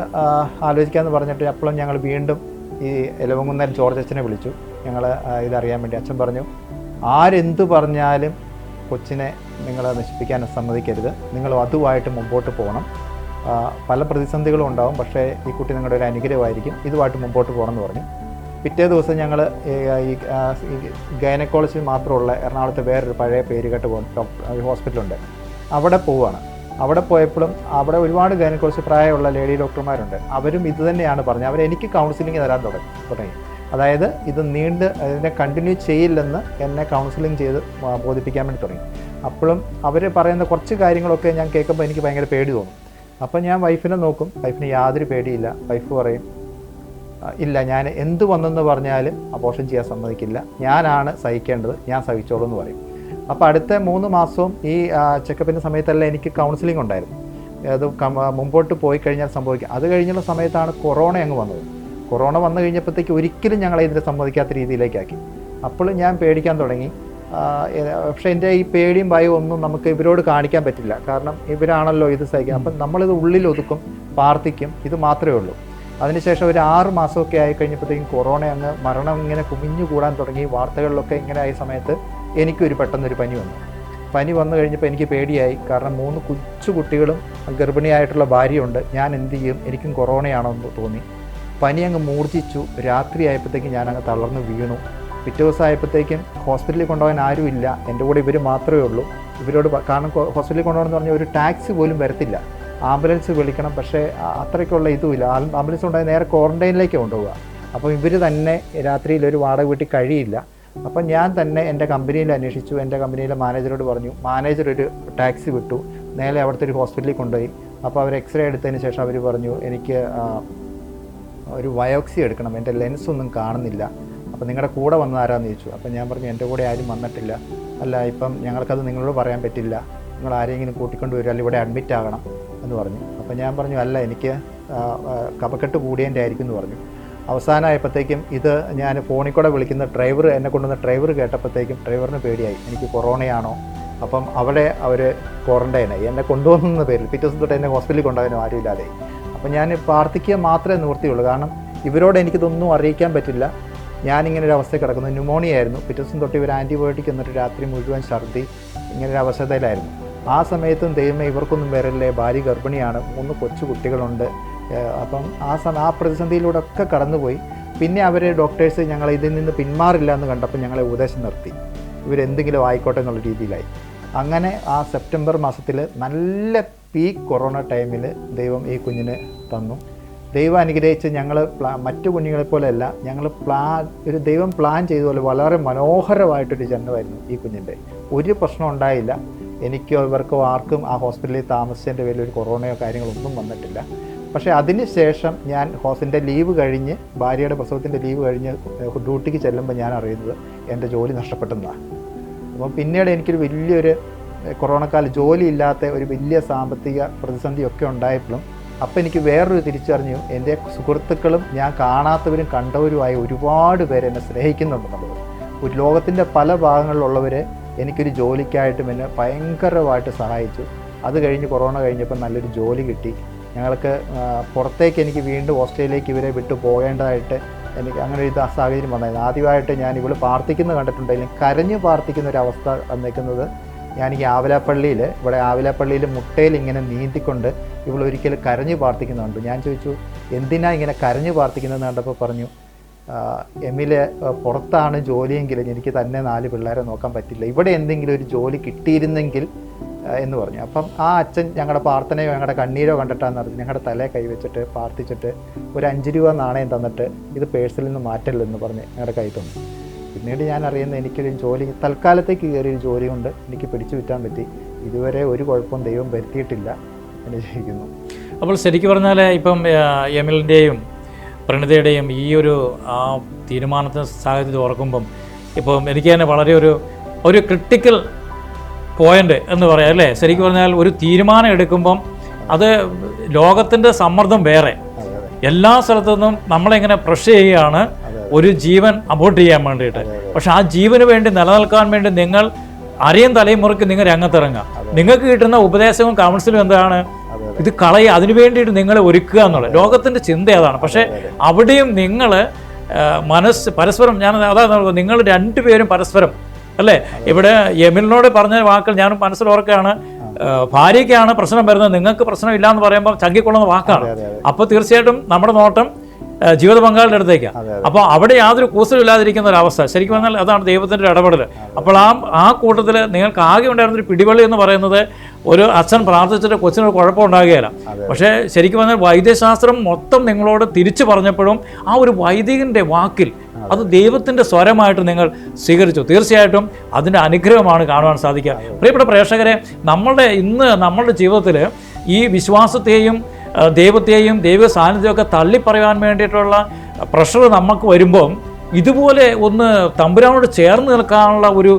S2: ആലോചിക്കാമെന്ന് പറഞ്ഞിട്ട് അപ്പോഴും ഞങ്ങൾ വീണ്ടും ഈ എലവങ്കുന്നേൽ ജോർജ് അച്ഛനെ വിളിച്ചു. ഞങ്ങൾ ഇതറിയാൻ വേണ്ടി. അച്ഛൻ പറഞ്ഞു, ആരെന്ത് പറഞ്ഞാലും കൊച്ചിനെ നിങ്ങൾ നശിപ്പിക്കാൻ സമ്മതിക്കരുത്, നിങ്ങൾ അതുമായിട്ട് മുമ്പോട്ട് പോകണം. പല പ്രതിസന്ധികളും ഉണ്ടാവും, പക്ഷേ ഈ കുട്ടി നിങ്ങളുടെ ഒരു അനുഗ്രഹമായിരിക്കും, ഇതുമായിട്ട് മുമ്പോട്ട് പോകണമെന്ന് പറഞ്ഞു. പിറ്റേ ദിവസം ഞങ്ങൾ ഈ ഗൈനക്കോളജിയിൽ മാത്രമുള്ള എറണാകുളത്തെ വേറൊരു പഴയ പേരുകെട്ട് ഹോസ്പിറ്റലുണ്ട്, അവിടെ പോവുകയാണ്. അവിടെ പോയപ്പോഴും അവിടെ ഒരുപാട് ഗൈനക്കോളജി പ്രായമുള്ള ലേഡി ഡോക്ടർമാരുണ്ട്. അവരും ഇത് തന്നെയാണ് പറഞ്ഞത്. അവരെനിക്ക് കൗൺസിലിംഗ് തരാൻ തുടങ്ങി. അതായത് ഇത് ഇതിനെ കണ്ടിന്യൂ ചെയ്യില്ലെന്ന് എന്നെ കൗൺസിലിംഗ് ചെയ്ത് ബോധിപ്പിക്കാൻ വേണ്ടി തുടങ്ങി. അപ്പോഴും അവർ പറയുന്ന കുറച്ച് കാര്യങ്ങളൊക്കെ ഞാൻ കേൾക്കുമ്പോൾ എനിക്ക് ഭയങ്കര പേടി തോന്നും. അപ്പോൾ ഞാൻ വൈഫിനെ നോക്കും, വൈഫിന് യാതൊരു പേടിയില്ല. വൈഫ് പറയും, ഇല്ല, ഞാൻ എന്ത് വന്നെന്ന് പറഞ്ഞാലും അബോർഷൻ ചെയ്യാൻ സമ്മതിക്കില്ല, ഞാനാണ് സഹിക്കേണ്ടത്, ഞാൻ സഹിച്ചോളൂ എന്ന് പറയും. അപ്പോൾ അടുത്ത 3 മാസവും ഈ ചെക്കപ്പിൻ്റെ സമയത്തെല്ലാം എനിക്ക് കൗൺസിലിംഗ് ഉണ്ടായിരുന്നു. അത് മുമ്പോട്ട് പോയി കഴിഞ്ഞാൽ സംഭവിക്കും. അത് കഴിഞ്ഞുള്ള സമയത്താണ് കൊറോണ അങ്ങ് വന്നത്. കൊറോണ വന്നു കഴിഞ്ഞപ്പോഴത്തേക്ക് ഒരിക്കലും ഞങ്ങളെ ഇതിനെ സമ്മതിക്കാത്ത രീതിയിലേക്കാക്കി. അപ്പോൾ ഞാൻ പേടിക്കാൻ തുടങ്ങി. പക്ഷേ എൻ്റെ ഈ പേടിയും ഭയവും ഒന്നും നമുക്ക് ഇവരോട് കാണിക്കാൻ പറ്റില്ല, കാരണം ഇവരാണല്ലോ ഇത് സഹിക്കുക. അപ്പം നമ്മളിത് ഉള്ളിൽ ഒതുക്കും, പ്രാർത്ഥിക്കും, ഇത് മാത്രമേ ഉള്ളൂ. അതിനുശേഷം ഒരു 6 മാസമൊക്കെ ആയി കഴിഞ്ഞപ്പോഴത്തേക്കും കൊറോണ അങ്ങ് മരണം ഇങ്ങനെ കുമിഞ്ഞു കൂടാൻ തുടങ്ങി. വാർത്തകളിലൊക്കെ ഇങ്ങനെ ആയ സമയത്ത് എനിക്കൊരു പെട്ടെന്നൊരു പനി വന്നു. പനി വന്നു കഴിഞ്ഞപ്പോൾ എനിക്ക് പേടിയായി, കാരണം 3 കൊച്ചു കുട്ടികളും ഗർഭിണിയായിട്ടുള്ള ഭാര്യയുണ്ട്. ഞാൻ എന്ത് ചെയ്യും? എനിക്കും കൊറോണയാണോ എന്ന് തോന്നി. പനി അങ്ങ് മൂർച്ഛിച്ചു. രാത്രി ആയപ്പോഴത്തേക്കും ഞാനങ്ങ് തളർന്ന് വീണു. പിറ്റേ ദിവസം ആയപ്പോഴത്തേക്കും ഹോസ്പിറ്റലിൽ കൊണ്ടുപോകാൻ ആരുമില്ല, എൻ്റെ കൂടെ ഇവർ മാത്രമേ ഉള്ളൂ. ഇവരോട് കാരണം ഹോസ്പിറ്റലിൽ കൊണ്ടുപോകണമെന്ന് പറഞ്ഞാൽ ഒരു ടാക്സി പോലും വരത്തില്ല, ആംബുലൻസ് വിളിക്കണം. പക്ഷേ അത്രയ്ക്കുള്ള ഇതുമില്ല. ആംബുലൻസ് ഉണ്ടായി നേരെ ക്വാറന്റൈനിലേക്ക് കൊണ്ടുപോകുക. അപ്പോൾ ഇവർ തന്നെ രാത്രിയിൽ ഒരു വാടക വീട്ടിൽ കഴിയില്ല. അപ്പം ഞാൻ തന്നെ എൻ്റെ കമ്പനിയിൽ അന്വേഷിച്ചു. എൻ്റെ കമ്പനിയിലെ മാനേജറോട് പറഞ്ഞു. മാനേജർ ഒരു ടാക്സി വിട്ടു, നേരെ അവിടുത്തെ ഒരു ഹോസ്പിറ്റലിൽ കൊണ്ടുപോയി. അപ്പോൾ അവർ എക്സ്റേ എടുത്തതിന് ശേഷം അവർ പറഞ്ഞു, എനിക്ക് ഒരു ബയോപ്സി എടുക്കണം, എൻ്റെ ലെൻസ് ഒന്നും കാണുന്നില്ല. അപ്പോൾ നിങ്ങളുടെ കൂടെ വന്നത് ആരാന്ന് ചോദിച്ചു. അപ്പം ഞാൻ പറഞ്ഞു, എൻ്റെ കൂടെ ആരും വന്നിട്ടില്ല. അല്ല, ഇപ്പം ഞങ്ങൾക്കത് നിങ്ങളോട് പറയാൻ പറ്റില്ല, നിങ്ങൾ ആരെങ്കിലും കൂട്ടിക്കൊണ്ട് വരും, അല്ല ഇവിടെ അഡ്മിറ്റ് ആകണം എന്ന് പറഞ്ഞു. അപ്പോൾ ഞാൻ പറഞ്ഞു, അല്ല, എനിക്ക് കഫക്കെട്ട് കൂടിയതിൻ്റെ ആയിരിക്കും എന്ന് പറഞ്ഞു. അവസാനമായപ്പോഴത്തേക്കും ഇത് ഞാൻ ഫോണിൽ കൂടെ വിളിക്കുന്ന ഡ്രൈവർ, എന്നെ കൊണ്ടുവന്ന ഡ്രൈവർ കേട്ടപ്പോഴത്തേക്കും ഡ്രൈവറിന് പേടിയായി, എനിക്ക് കൊറോണയാണോ. അപ്പം അവിടെ അവർ ക്വാറൻറ്റൈനായി, എന്നെ കൊണ്ടുവന്ന പേരിൽ പിറ്റേ ദിവസം തൊട്ട് എന്നെ ഹോസ്പിറ്റലിൽ കൊണ്ടുപോകാനും ആരുമില്ലാതെ. അപ്പം ഞാൻ പ്രാർത്ഥിക്കുക മാത്രമേ നിവൃത്തിയുള്ളൂ. കാരണം ഇവരോട് എനിക്കിതൊന്നും അറിയിക്കാൻ പറ്റില്ല. ഞാനിങ്ങനെ ഒരു അവസ്ഥയിൽ കിടക്കുന്നു. ന്യൂമോണിയ ആയിരുന്നു. പിറ്റേ ദിവസം തൊട്ട് ഇവർ ആൻറ്റിബയോട്ടിക് എന്നിട്ട് രാത്രി മുഴുവൻ ഛർദി, ഇങ്ങനൊരു അവസ്ഥയിലായിരുന്നു. ആ സമയത്തും ദൈവമേ ഇവർക്കൊന്നും വരല്ലേ, ഭാര്യ ഗർഭിണിയാണ്, 3 കൊച്ചു കുട്ടികളുണ്ട്. അപ്പം ആ പ്രതിസന്ധിയിലൂടെ ഒക്കെ കടന്നുപോയി. പിന്നെ അവർ ഡോക്ടേഴ്സ് ഞങ്ങൾ ഇതിൽ നിന്ന് പിന്മാറില്ല എന്ന് കണ്ടപ്പോൾ ഞങ്ങളെ ഉപദേശം നിർത്തി, ഇവരെന്തെങ്കിലും ആയിക്കോട്ടെ എന്നുള്ള രീതിയിലായി. അങ്ങനെ ആ സെപ്റ്റംബർ മാസത്തിൽ നല്ല പീക്ക് കൊറോണ ടൈമിൽ ദൈവം ഈ കുഞ്ഞിനെ തന്നു. ദൈവം അനുഗ്രഹിച്ച് ഞങ്ങൾ മറ്റു കുഞ്ഞുങ്ങളെപ്പോലെയല്ല, ഞങ്ങൾ ദൈവം പ്ലാൻ ചെയ്തതുപോലെ വളരെ മനോഹരമായിട്ടൊരു ജന്മമായിരുന്നു ഈ കുഞ്ഞിൻ്റെ. ഒരു പ്രശ്നം ഉണ്ടായില്ല. എനിക്കോ ഇവർക്കോ ആർക്കും ആ ഹോസ്പിറ്റലിൽ താമസിച്ചതിൻ്റെ പേരിൽ ഒരു കൊറോണയോ കാര്യങ്ങളൊന്നും വന്നിട്ടില്ല. പക്ഷേ അതിന് ശേഷം ഞാൻ ഹോസ്പിറ്റലിൻ്റെ ലീവ് കഴിഞ്ഞ്, ഭാര്യയുടെ പ്രസവത്തിൻ്റെ ലീവ് കഴിഞ്ഞ് ഡ്യൂട്ടിക്ക് ചെല്ലുമ്പോൾ ഞാൻ അറിയുന്നത് എൻ്റെ ജോലി നഷ്ടപ്പെട്ടെന്നാണ്. അപ്പം പിന്നീട് എനിക്കൊരു വലിയൊരു കൊറോണക്കാലം ജോലിയില്ലാത്ത ഒരു വലിയ സാമ്പത്തിക പ്രതിസന്ധിയൊക്കെ ഉണ്ടായപ്പോഴും അപ്പോൾ എനിക്ക് വേറൊരു തിരിച്ചറിഞ്ഞു, എൻ്റെ സുഹൃത്തുക്കളും ഞാൻ കാണാത്തവരും കണ്ടവരുമായ ഒരുപാട് പേര് എന്നെ സ്നേഹിക്കുന്നുണ്ടെന്നുള്ളത്. ഒരു ലോകത്തിൻ്റെ പല ഭാഗങ്ങളിലുള്ളവർ എനിക്കൊരു ജോലിക്കായിട്ടും എന്നെ ഭയങ്കരമായിട്ട് സഹായിച്ചു. അത് കഴിഞ്ഞ് കൊറോണ കഴിഞ്ഞപ്പോൾ നല്ലൊരു ജോലി കിട്ടി. ഞങ്ങൾക്ക് പുറത്തേക്ക് എനിക്ക് വീണ്ടും ഓസ്ട്രേലിയയിലേക്ക് ഇവരെ വിട്ടു പോകേണ്ടതായിട്ട് എനിക്ക് അങ്ങനെ ഒരു സാഹചര്യം വന്നായിരുന്നു. ആദ്യമായിട്ട് ഞാൻ ഇവൾ പ്രാർത്ഥിക്കുന്നത് കണ്ടിട്ടുണ്ടെങ്കിലും കരഞ്ഞ് പ്രാർത്ഥിക്കുന്ന ഒരു അവസ്ഥ വന്നേക്കുന്നത് ഞാൻ ഈ ആവിലാപ്പള്ളിയിൽ മുട്ടയിൽ ഇങ്ങനെ നീന്തിക്കൊണ്ട് ഇവൾ ഒരിക്കലും കരഞ്ഞ് പ്രാർത്ഥിക്കുന്നുണ്ട്. ഞാൻ ചോദിച്ചു എന്തിനാ ഇങ്ങനെ കരഞ്ഞ് പ്രാർത്ഥിക്കുന്നതെന്ന് കണ്ടപ്പോൾ പറഞ്ഞു, എമില് പുറത്താണ് ജോലിയെങ്കിലും എനിക്ക് തന്നെ 4 പിള്ളേരെ നോക്കാൻ പറ്റില്ല, ഇവിടെ എന്തെങ്കിലും ഒരു ജോലി കിട്ടിയിരുന്നെങ്കിൽ എന്ന് പറഞ്ഞു. അപ്പം ആ അച്ഛൻ ഞങ്ങളുടെ പ്രാർത്ഥനയോ ഞങ്ങളുടെ കണ്ണീരോ കണ്ടിട്ടാന്ന് പറഞ്ഞ് ഞങ്ങളുടെ തലയെ കൈവച്ചിട്ട് പ്രാർത്ഥിച്ചിട്ട് ഒരു 5 രൂപ നാണയം തന്നിട്ട് ഇത് പേഴ്സിൽ നിന്ന് മാറ്റല്ലെന്ന് പറഞ്ഞ് ഞങ്ങളുടെ കൈ തന്നു. പിന്നീട് ഞാൻ അറിയുന്നത് എനിക്കൊരു ജോലി, തൽക്കാലത്തേക്ക് കയറിയൊരു ജോലി കൊണ്ട് എനിക്ക് പിടിച്ചു വിറ്റാൻ പറ്റി. ഇതുവരെ ഒരു കുഴപ്പവും ദൈവം വരുത്തിയിട്ടില്ല എന്ന് വിശ്വസിക്കുന്നു.
S1: അപ്പോൾ ശരിക്കും പറഞ്ഞാൽ ഇപ്പം എമിലിൻ്റെയും പ്രണതയുടെയും ഈ ഒരു ആ തീരുമാനത്തിന് സാഹചര്യം ഓർക്കുമ്പം ഇപ്പം എനിക്ക് തന്നെ വളരെ ഒരു ക്രിട്ടിക്കൽ പോയിന്റ് എന്ന് പറയാം അല്ലേ. ശരിക്കും പറഞ്ഞാൽ ഒരു തീരുമാനം എടുക്കുമ്പം അത് ലോകത്തിൻ്റെ സമ്മർദ്ദം വേറെ, എല്ലാ സ്ഥലത്തു നിന്നും നമ്മളെങ്ങനെ പ്രഷർ ചെയ്യുകയാണ് ഒരു ജീവൻ അബോർട്ട് ചെയ്യാൻ വേണ്ടിയിട്ട്. പക്ഷെ ആ ജീവന് വേണ്ടി നിലനിൽക്കാൻ വേണ്ടി നിങ്ങൾ അരയും തലയും മുറുക്കി നിങ്ങൾ രംഗത്തിറങ്ങുക. നിങ്ങൾക്ക് കിട്ടുന്ന ഉപദേശവും കൗൺസിലും എന്താണ്? ഇത് കളയുക, അതിനു വേണ്ടിയിട്ട് നിങ്ങളെ ഒരുക്കുക എന്നുള്ളത് ലോകത്തിൻ്റെ ചിന്ത അതാണ്. പക്ഷേ അവിടെയും നിങ്ങൾ പരസ്പരം അതാണ് നിങ്ങൾ 2 പേരും പരസ്പരം അല്ലേ. ഇവിടെ എമിലിനോട് പറഞ്ഞ വാക്കുകൾ ഞാൻ മനസ്സിലോർക്കുകയാണ്, ഭാര്യയ്ക്കാണ് പ്രശ്നം വരുന്നത്, നിങ്ങൾക്ക് പ്രശ്നമില്ല എന്ന് പറയുമ്പോൾ ചങ്കിക്കൊള്ളുന്ന വാക്കാണ്. അപ്പോൾ തീർച്ചയായിട്ടും നമ്മുടെ നോട്ടം ജീവിത പങ്കാളിയുടെ അടുത്തേക്കാണ്. അപ്പോൾ അവിടെ യാതൊരു കൂസലില്ലാതിരിക്കുന്ന ഒരു അവസ്ഥ. ശരിക്കും പറഞ്ഞാൽ അതാണ് ദൈവത്തിൻ്റെ ഇടപെടൽ. അപ്പോൾ ആ കൂട്ടത്തിൽ നിങ്ങൾക്ക് ആകെ ഉണ്ടായിരുന്നൊരു പിടിവള്ളി എന്ന് പറയുന്നത് ഒരു അച്ഛൻ പ്രാർത്ഥിച്ചിട്ട് കൊച്ചിനൊരു കുഴപ്പമുണ്ടാകുകയില്ല. പക്ഷേ ശരിക്കും പറഞ്ഞാൽ വൈദ്യശാസ്ത്രം മൊത്തം നിങ്ങളോട് തിരിച്ചു പറഞ്ഞപ്പോഴും ആ ഒരു വൈദികൻ്റെ വാക്കിൽ അത് ദൈവത്തിൻ്റെ സ്വരമായിട്ട് നിങ്ങൾ സ്വീകരിച്ചു. തീർച്ചയായിട്ടും അതിൻ്റെ അനുഗ്രഹമാണ് കാണുവാൻ സാധിക്കുക. പ്രിയപ്പെട്ട പ്രേക്ഷകരെ, നമ്മളുടെ ജീവിതത്തിൽ ഈ വിശ്വാസത്തെയും ദൈവത്തെയും ദൈവ സാന്നിധ്യമൊക്കെ തള്ളിപ്പറയാൻ വേണ്ടിയിട്ടുള്ള പ്രഷർ നമുക്ക് വരുമ്പം ഇതുപോലെ ഒന്ന് തമ്പുരാനോട് ചേർന്ന് നിൽക്കാനുള്ള ഒരു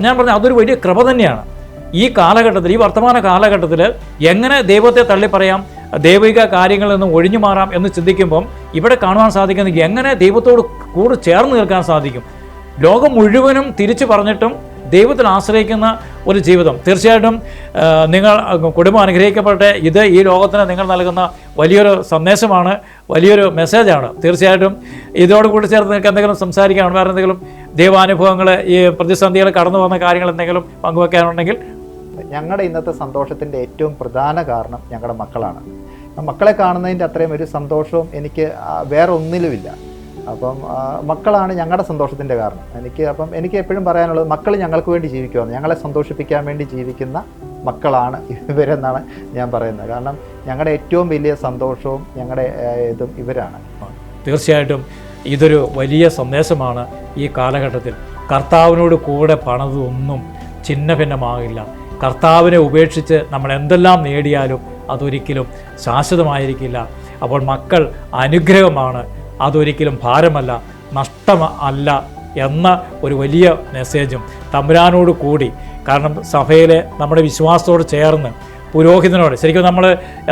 S1: ഞാൻ പറഞ്ഞ അതൊരു വലിയ കൃപ തന്നെയാണ്. ഈ കാലഘട്ടത്തിൽ, ഈ വർത്തമാന കാലഘട്ടത്തിൽ എങ്ങനെ ദൈവത്തെ തള്ളിപ്പറയാം, ദൈവിക കാര്യങ്ങളിൽ നിന്ന് ഒഴിഞ്ഞു മാറാം എന്ന് ചിന്തിക്കുമ്പം ഇവിടെ കാണുവാൻ സാധിക്കുന്നത് എങ്ങനെ ദൈവത്തോട് കൂടെ ചേർന്ന് നിൽക്കാൻ സാധിക്കും. ലോകം മുഴുവനും തിരിച്ചു പറഞ്ഞിട്ടും ദൈവത്തിൽ ആശ്രയിക്കുന്ന ഒരു ജീവിതം. തീർച്ചയായിട്ടും നിങ്ങൾ കുടുംബം അനുഗ്രഹിക്കപ്പെട്ടെ. ഇത് ഈ ലോകത്തിന് നിങ്ങൾ നൽകുന്ന വലിയൊരു സന്ദേശമാണ്, വലിയൊരു മെസ്സേജാണ്. തീർച്ചയായിട്ടും ഇതോട് കൂടി ചേർത്ത് നിങ്ങൾക്ക് എന്തെങ്കിലും സംസാരിക്കാനോ വേറെ എന്തെങ്കിലും ദൈവാനുഭവങ്ങൾ, ഈ പ്രതിസന്ധികൾ കടന്നു വന്ന കാര്യങ്ങൾ എന്തെങ്കിലും പങ്കുവെക്കാനുണ്ടെങ്കിൽ.
S2: ഞങ്ങളുടെ ഇന്നത്തെ സന്തോഷത്തിൻ്റെ ഏറ്റവും പ്രധാന കാരണം ഞങ്ങളുടെ മക്കളാണ്. മക്കളെ കാണുന്നതിൻ്റെ അത്രയും ഒരു സന്തോഷവും എനിക്ക് വേറെ ഒന്നിലുമില്ല. അപ്പം മക്കളാണ് ഞങ്ങളുടെ സന്തോഷത്തിൻ്റെ കാരണം. എനിക്ക് എപ്പോഴും പറയാനുള്ളത്, മക്കൾ ഞങ്ങൾക്ക് വേണ്ടി ജീവിക്കുമെന്ന്, ഞങ്ങളെ സന്തോഷിപ്പിക്കാൻ വേണ്ടി ജീവിക്കുന്ന മക്കളാണ് ഇവരെന്നാണ് ഞാൻ പറയുന്നത്. കാരണം ഞങ്ങളുടെ ഏറ്റവും വലിയ സന്തോഷവും ഞങ്ങളുടെ ഇതും ഇവരാണ്.
S1: തീർച്ചയായിട്ടും ഇതൊരു വലിയ സന്ദേശമാണ്. ഈ കാലഘട്ടത്തിൽ കർത്താവിനോട് കൂടെ പണിതൊന്നും ചിന്ന ഭിന്നമാകില്ല. കർത്താവിനെ ഉപേക്ഷിച്ച് നമ്മൾ എന്തെല്ലാം നേടിയാലും അതൊരിക്കലും ശാശ്വതമായിരിക്കില്ല. അപ്പോൾ മക്കൾ അനുഗ്രഹമാണ്, അതൊരിക്കലും ഭാരമല്ല, നഷ്ടമല്ല എന്ന ഒരു വലിയ മെസ്സേജും തമ്പുരാനോട് കൂടി. കാരണം സഭയിലെ നമ്മുടെ വിശ്വാസത്തോട് ചേർന്ന് പുരോഹിതനോട് ശരിക്കും നമ്മൾ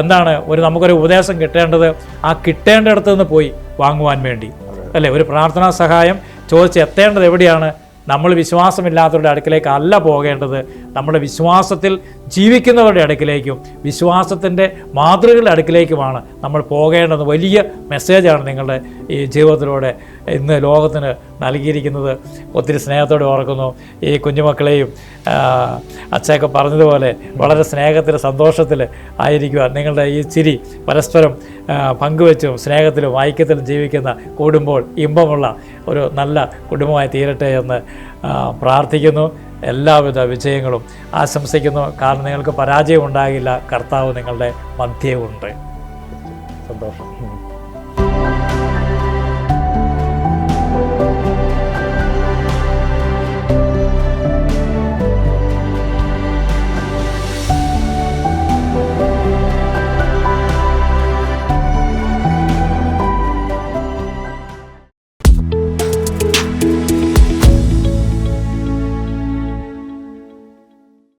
S1: എന്താണ് നമുക്കൊരു ഉപദേശം കിട്ടേണ്ടത് ആ കിട്ടേണ്ടിടത്ത് നിന്ന് പോയി വാങ്ങുവാൻ വേണ്ടി അല്ലേ? ഒരു പ്രാർത്ഥനാ സഹായം ചോദിച്ച് എത്തേണ്ടത് എവിടെയാണ്? നമ്മൾ വിശ്വാസമില്ലാത്തവരുടെ അടുക്കിലേക്ക് അല്ല പോകേണ്ടത്, നമ്മുടെ വിശ്വാസത്തിൽ ജീവിക്കുന്നവരുടെ അടുക്കിലേക്കും വിശ്വാസത്തിൻ്റെ മാതൃകകളുടെ അടുക്കിലേക്കുമാണ് നമ്മൾ പോകേണ്ടത്. വലിയ മെസ്സേജാണ് നിങ്ങളുടെ ഈ ജീവിതത്തിലൂടെ ഇന്ന് ലോകത്തിന് നൽകിയിരിക്കുന്നത്. ഒത്തിരി സ്നേഹത്തോടെ ഓർക്കുന്നു. ഈ കുഞ്ഞുമക്കളെയും അച്ഛയൊക്കെ പറഞ്ഞതുപോലെ വളരെ സ്നേഹത്തിൽ സന്തോഷത്തിൽ ആയിരിക്കുക. നിങ്ങളുടെ ഈ ചിരി പരസ്പരം പങ്കുവെച്ചും സ്നേഹത്തിലും ഐക്യത്തിലും ജീവിക്കുന്ന കൂടുമ്പോൾ ഇമ്പമുള്ള ഒരു നല്ല കുടുംബമായി തീരട്ടെ എന്ന് പ്രാർത്ഥിക്കുന്നു. എല്ലാവിധ വിജയങ്ങളും ആശംസിക്കുന്നു. കാരണം നിങ്ങൾക്ക് പരാജയം ഉണ്ടാകില്ല, കർത്താവ് നിങ്ങളുടെ മധ്യേ ഉണ്ട്. സന്തോഷം.